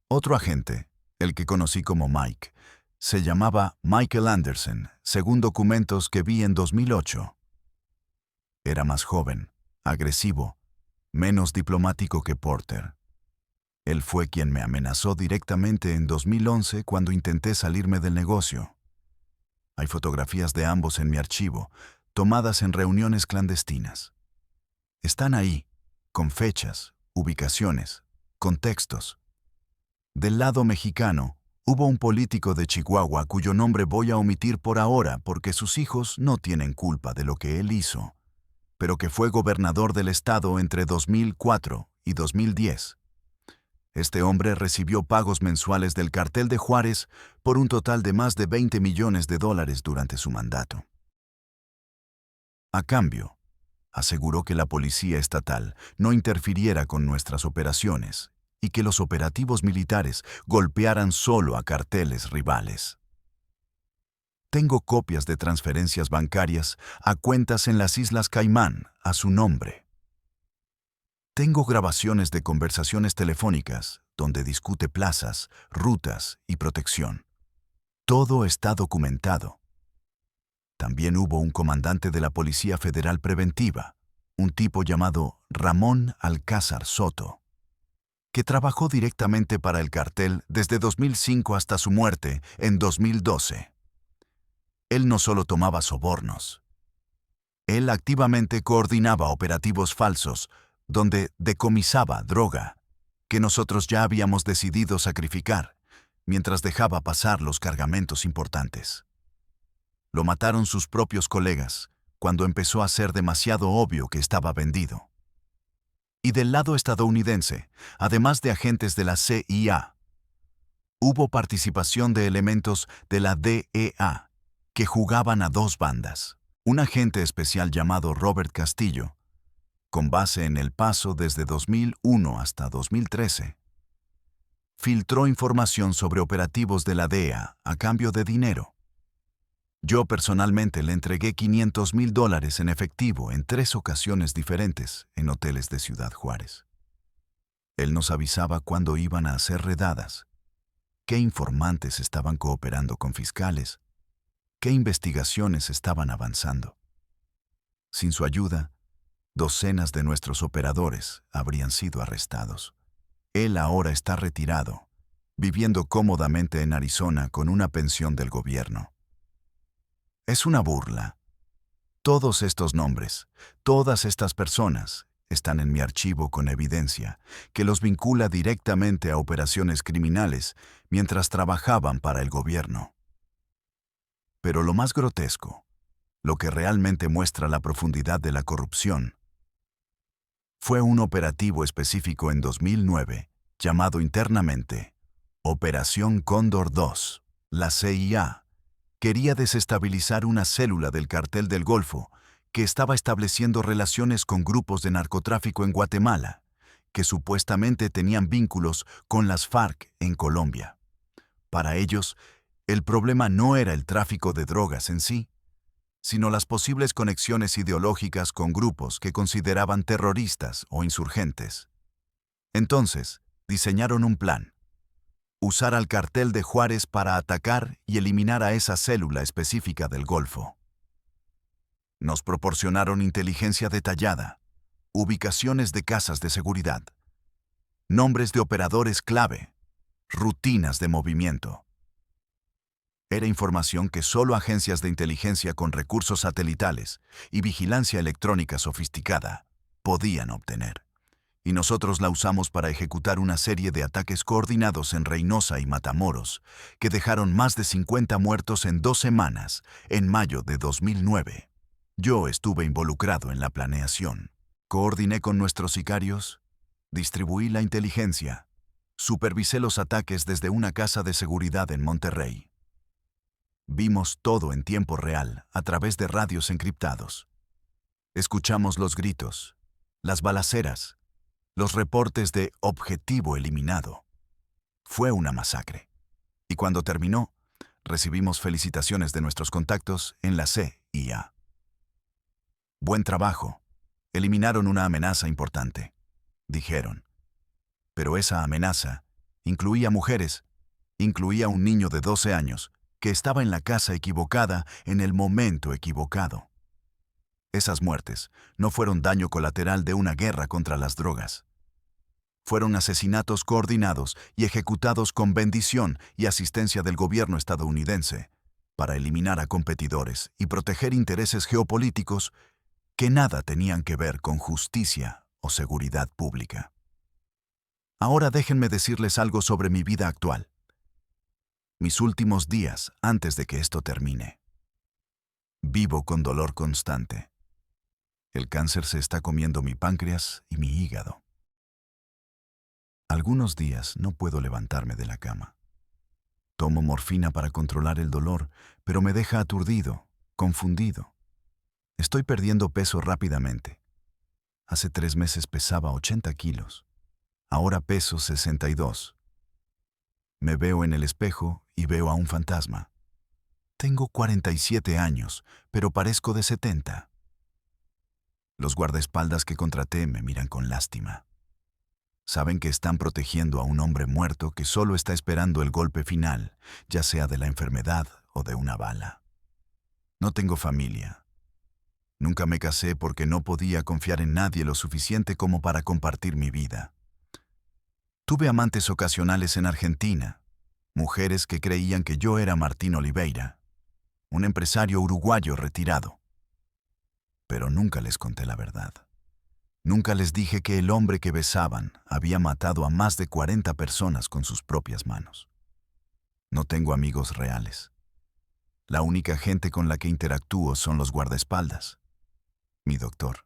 Otro agente, el que conocí como Mike, se llamaba Michael Anderson, según documentos que vi en 2008. Era más joven, agresivo, menos diplomático que Porter. Él fue quien me amenazó directamente en 2011 cuando intenté salirme del negocio. Hay fotografías de ambos en mi archivo, tomadas en reuniones clandestinas. Están ahí, con fechas, ubicaciones, contextos. Del lado mexicano, hubo un político de Chihuahua cuyo nombre voy a omitir por ahora porque sus hijos no tienen culpa de lo que él hizo, pero que fue gobernador del estado entre 2004 y 2010. Este hombre recibió pagos mensuales del cartel de Juárez por un total de más de $20 millones durante su mandato. A cambio, aseguró que la policía estatal no interfiriera con nuestras operaciones y que los operativos militares golpearan solo a carteles rivales. Tengo copias de transferencias bancarias a cuentas en las Islas Caimán a su nombre. Tengo grabaciones de conversaciones telefónicas donde discute plazas, rutas y protección. Todo está documentado. También hubo un comandante de la Policía Federal Preventiva, un tipo llamado Ramón Alcázar Soto, que trabajó directamente para el cartel desde 2005 hasta su muerte en 2012. Él no solo tomaba sobornos. Él activamente coordinaba operativos falsos donde decomisaba droga que nosotros ya habíamos decidido sacrificar, mientras dejaba pasar los cargamentos importantes. Lo mataron sus propios colegas, cuando empezó a ser demasiado obvio que estaba vendido. Y del lado estadounidense, además de agentes de la CIA, hubo participación de elementos de la DEA, que jugaban a dos bandas. Un agente especial llamado Robert Castillo, con base en El Paso desde 2001 hasta 2013, filtró información sobre operativos de la DEA a cambio de dinero. Yo personalmente le entregué $500,000 en efectivo en 3 ocasiones diferentes en hoteles de Ciudad Juárez. Él nos avisaba cuándo iban a hacer redadas, qué informantes estaban cooperando con fiscales, qué investigaciones estaban avanzando. Sin su ayuda, docenas de nuestros operadores habrían sido arrestados. Él ahora está retirado, viviendo cómodamente en Arizona con una pensión del gobierno. Es una burla. Todos estos nombres, todas estas personas, están en mi archivo con evidencia que los vincula directamente a operaciones criminales mientras trabajaban para el gobierno. Pero lo más grotesco, lo que realmente muestra la profundidad de la corrupción, fue un operativo específico en 2009, llamado internamente Operación Cóndor 2. La CIA quería desestabilizar una célula del Cartel del Golfo que estaba estableciendo relaciones con grupos de narcotráfico en Guatemala, que supuestamente tenían vínculos con las FARC en Colombia. Para ellos, el problema no era el tráfico de drogas en sí, sino las posibles conexiones ideológicas con grupos que consideraban terroristas o insurgentes. Entonces, diseñaron un plan: usar al cartel de Juárez para atacar y eliminar a esa célula específica del Golfo. Nos proporcionaron inteligencia detallada, ubicaciones de casas de seguridad, nombres de operadores clave, rutinas de movimiento. Era información que solo agencias de inteligencia con recursos satelitales y vigilancia electrónica sofisticada podían obtener. Y nosotros la usamos para ejecutar una serie de ataques coordinados en Reynosa y Matamoros, que dejaron más de 50 muertos en 2 semanas, en mayo de 2009. Yo estuve involucrado en la planeación. Coordiné con nuestros sicarios, distribuí la inteligencia, supervisé los ataques desde una casa de seguridad en Monterrey. Vimos todo en tiempo real a través de radios encriptados. Escuchamos los gritos, las balaceras, los reportes de objetivo eliminado. Fue una masacre. Y cuando terminó, recibimos felicitaciones de nuestros contactos en la CIA. Buen trabajo. Eliminaron una amenaza importante, dijeron. Pero esa amenaza incluía mujeres, incluía un niño de 12 años que estaba en la casa equivocada en el momento equivocado. Esas muertes no fueron daño colateral de una guerra contra las drogas. Fueron asesinatos coordinados y ejecutados con bendición y asistencia del gobierno estadounidense para eliminar a competidores y proteger intereses geopolíticos que nada tenían que ver con justicia o seguridad pública. Ahora déjenme decirles algo sobre mi vida actual. Mis últimos días antes de que esto termine. Vivo con dolor constante. El cáncer se está comiendo mi páncreas y mi hígado. Algunos días no puedo levantarme de la cama. Tomo morfina para controlar el dolor, pero me deja aturdido, confundido. Estoy perdiendo peso rápidamente. Hace 3 meses pesaba 80 kilos. Ahora peso 62. Me veo en el espejo y veo a un fantasma. Tengo 47 años, pero parezco de 70. Los guardaespaldas que contraté me miran con lástima. Saben que están protegiendo a un hombre muerto que solo está esperando el golpe final, ya sea de la enfermedad o de una bala. No tengo familia. Nunca me casé porque no podía confiar en nadie lo suficiente como para compartir mi vida. Tuve amantes ocasionales en Argentina, mujeres que creían que yo era Martín Oliveira, un empresario uruguayo retirado. Pero nunca les conté la verdad. Nunca les dije que el hombre que besaban había matado a más de 40 personas con sus propias manos. No tengo amigos reales. La única gente con la que interactúo son los guardaespaldas, mi doctor,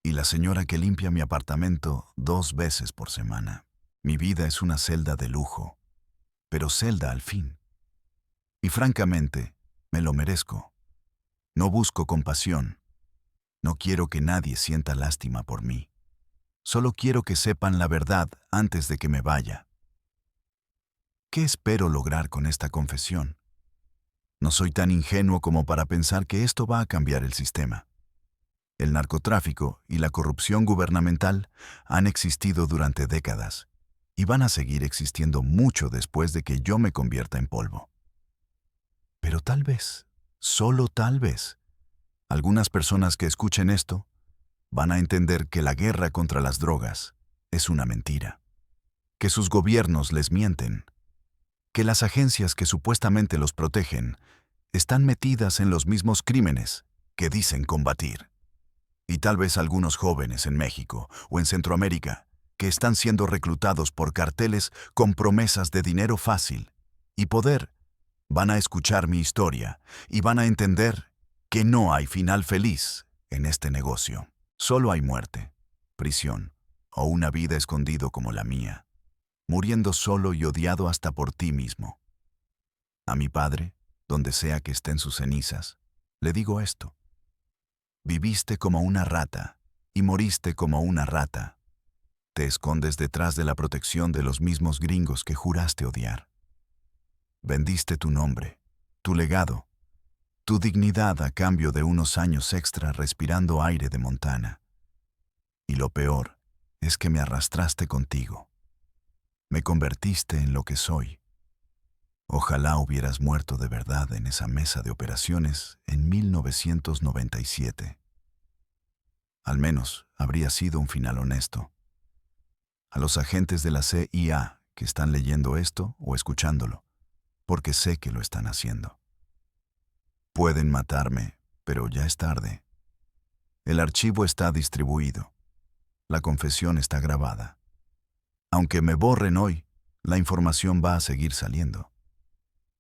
y la señora que limpia mi apartamento 2 veces por semana. Mi vida es una celda de lujo, pero celda al fin. Y francamente, me lo merezco. No busco compasión. No quiero que nadie sienta lástima por mí. Solo quiero que sepan la verdad antes de que me vaya. ¿Qué espero lograr con esta confesión? No soy tan ingenuo como para pensar que esto va a cambiar el sistema. El narcotráfico y la corrupción gubernamental han existido durante décadas y van a seguir existiendo mucho después de que yo me convierta en polvo. Pero tal vez, solo tal vez, algunas personas que escuchen esto van a entender que la guerra contra las drogas es una mentira, que sus gobiernos les mienten, que las agencias que supuestamente los protegen están metidas en los mismos crímenes que dicen combatir. Y tal vez algunos jóvenes en México o en Centroamérica que están siendo reclutados por carteles con promesas de dinero fácil y poder, van a escuchar mi historia y van a entender que no hay final feliz en este negocio. Solo hay muerte, prisión o una vida escondido como la mía, muriendo solo y odiado hasta por ti mismo. A mi padre, donde sea que estén sus cenizas, le digo esto. Viviste como una rata y moriste como una rata. Te escondes detrás de la protección de los mismos gringos que juraste odiar. Vendiste tu nombre, tu legado, tu dignidad a cambio de unos años extra respirando aire de Montana. Y lo peor es que me arrastraste contigo. Me convertiste en lo que soy. Ojalá hubieras muerto de verdad en esa mesa de operaciones en 1997. Al menos habría sido un final honesto. A los agentes de la CIA que están leyendo esto o escuchándolo, porque sé que lo están haciendo. Pueden matarme, pero ya es tarde. El archivo está distribuido. La confesión está grabada. Aunque me borren hoy, la información va a seguir saliendo.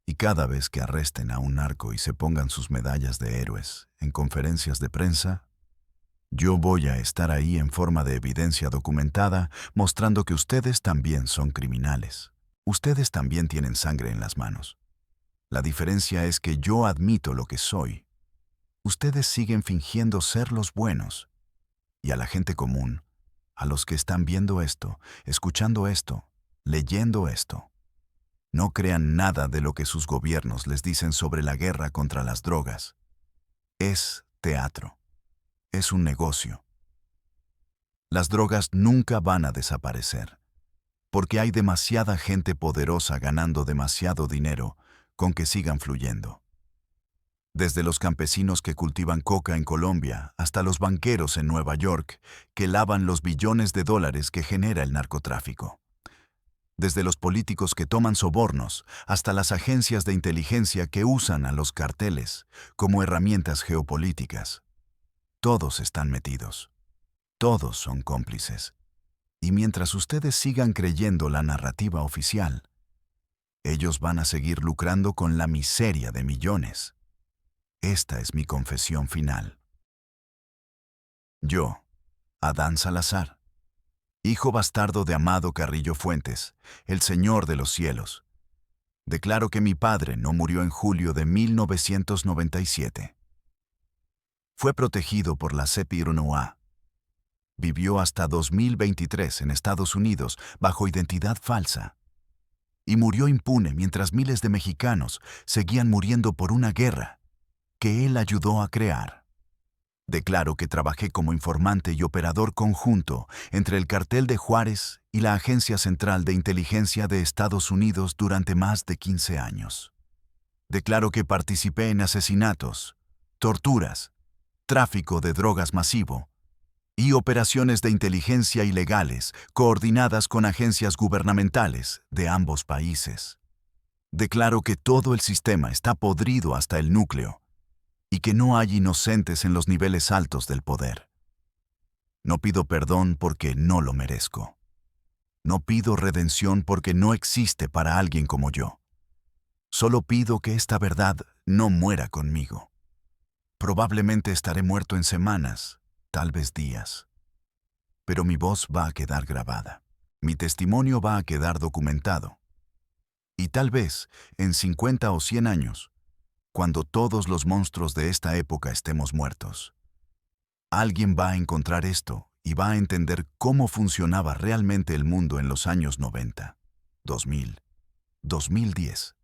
Y cada vez que arresten a un narco y se pongan sus medallas de héroes en conferencias de prensa, yo voy a estar ahí en forma de evidencia documentada, mostrando que ustedes también son criminales. Ustedes también tienen sangre en las manos. La diferencia es que yo admito lo que soy. Ustedes siguen fingiendo ser los buenos. Y a la gente común, a los que están viendo esto, escuchando esto, leyendo esto, no crean nada de lo que sus gobiernos les dicen sobre la guerra contra las drogas. Es teatro. Es un negocio. Las drogas nunca van a desaparecer, porque hay demasiada gente poderosa ganando demasiado dinero con que sigan fluyendo. Desde los campesinos que cultivan coca en Colombia hasta los banqueros en Nueva York que lavan los billones de dólares que genera el narcotráfico. Desde los políticos que toman sobornos hasta las agencias de inteligencia que usan a los carteles como herramientas geopolíticas. Todos están metidos. Todos son cómplices. Y mientras ustedes sigan creyendo la narrativa oficial, ellos van a seguir lucrando con la miseria de millones. Esta es mi confesión final. Yo, Adán Salazar, hijo bastardo de Amado Carrillo Fuentes, el Señor de los cielos, declaro que mi padre no murió en julio de 1997. Fue protegido por la CPI-RNOA. Vivió hasta 2023 en Estados Unidos bajo identidad falsa. Y murió impune mientras miles de mexicanos seguían muriendo por una guerra que él ayudó a crear. Declaro que trabajé como informante y operador conjunto entre el cartel de Juárez y la Agencia Central de Inteligencia de Estados Unidos durante más de 15 años. Declaro que participé en asesinatos, torturas, tráfico de drogas masivo y operaciones de inteligencia ilegales coordinadas con agencias gubernamentales de ambos países. Declaro que todo el sistema está podrido hasta el núcleo y que no hay inocentes en los niveles altos del poder. No pido perdón porque no lo merezco. No pido redención porque no existe para alguien como yo. Solo pido que esta verdad no muera conmigo. Probablemente estaré muerto en semanas, tal vez días. Pero mi voz va a quedar grabada. Mi testimonio va a quedar documentado. Y tal vez, en 50 o 100 años, cuando todos los monstruos de esta época estemos muertos, alguien va a encontrar esto y va a entender cómo funcionaba realmente el mundo en los años 90, 2000, 2010.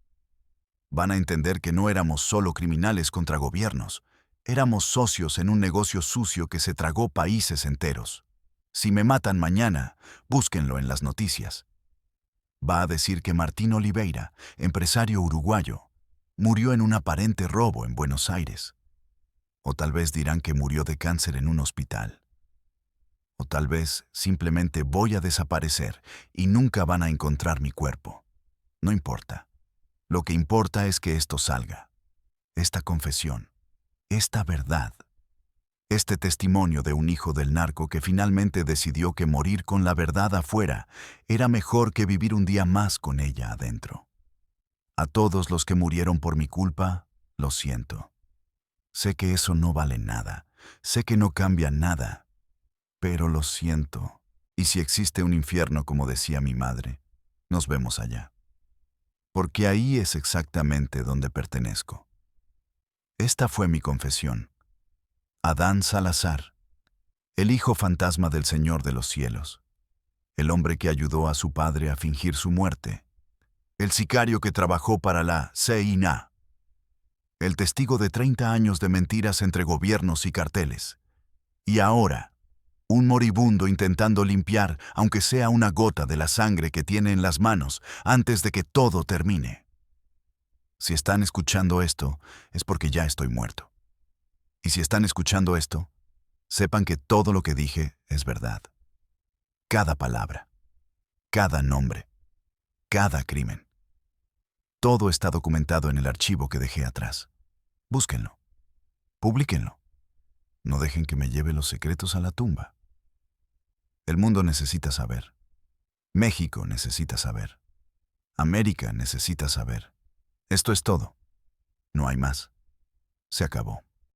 Van a entender que no éramos solo criminales contra gobiernos, éramos socios en un negocio sucio que se tragó países enteros. Si me matan mañana, búsquenlo en las noticias. Va a decir que Martín Oliveira, empresario uruguayo, murió en un aparente robo en Buenos Aires. O tal vez dirán que murió de cáncer en un hospital. O tal vez simplemente voy a desaparecer y nunca van a encontrar mi cuerpo. No importa. Lo que importa es que esto salga. Esta confesión. Esta verdad. Este testimonio de un hijo del narco que finalmente decidió que morir con la verdad afuera era mejor que vivir un día más con ella adentro. A todos los que murieron por mi culpa, lo siento. Sé que eso no vale nada. Sé que no cambia nada. Pero lo siento. Y si existe un infierno, como decía mi madre, nos vemos allá. Porque ahí es exactamente donde pertenezco. Esta fue mi confesión. Adán Salazar, el hijo fantasma del Señor de los cielos, el hombre que ayudó a su padre a fingir su muerte, el sicario que trabajó para la CIA, el testigo de 30 años de mentiras entre gobiernos y carteles, y ahora, un moribundo intentando limpiar, aunque sea una gota de la sangre que tiene en las manos, antes de que todo termine. Si están escuchando esto, es porque ya estoy muerto. Y si están escuchando esto, sepan que todo lo que dije es verdad. Cada palabra, cada nombre, cada crimen. Todo está documentado en el archivo que dejé atrás. Búsquenlo. Publíquenlo. No dejen que me lleve los secretos a la tumba. El mundo necesita saber. México necesita saber. América necesita saber. Esto es todo. No hay más. Se acabó.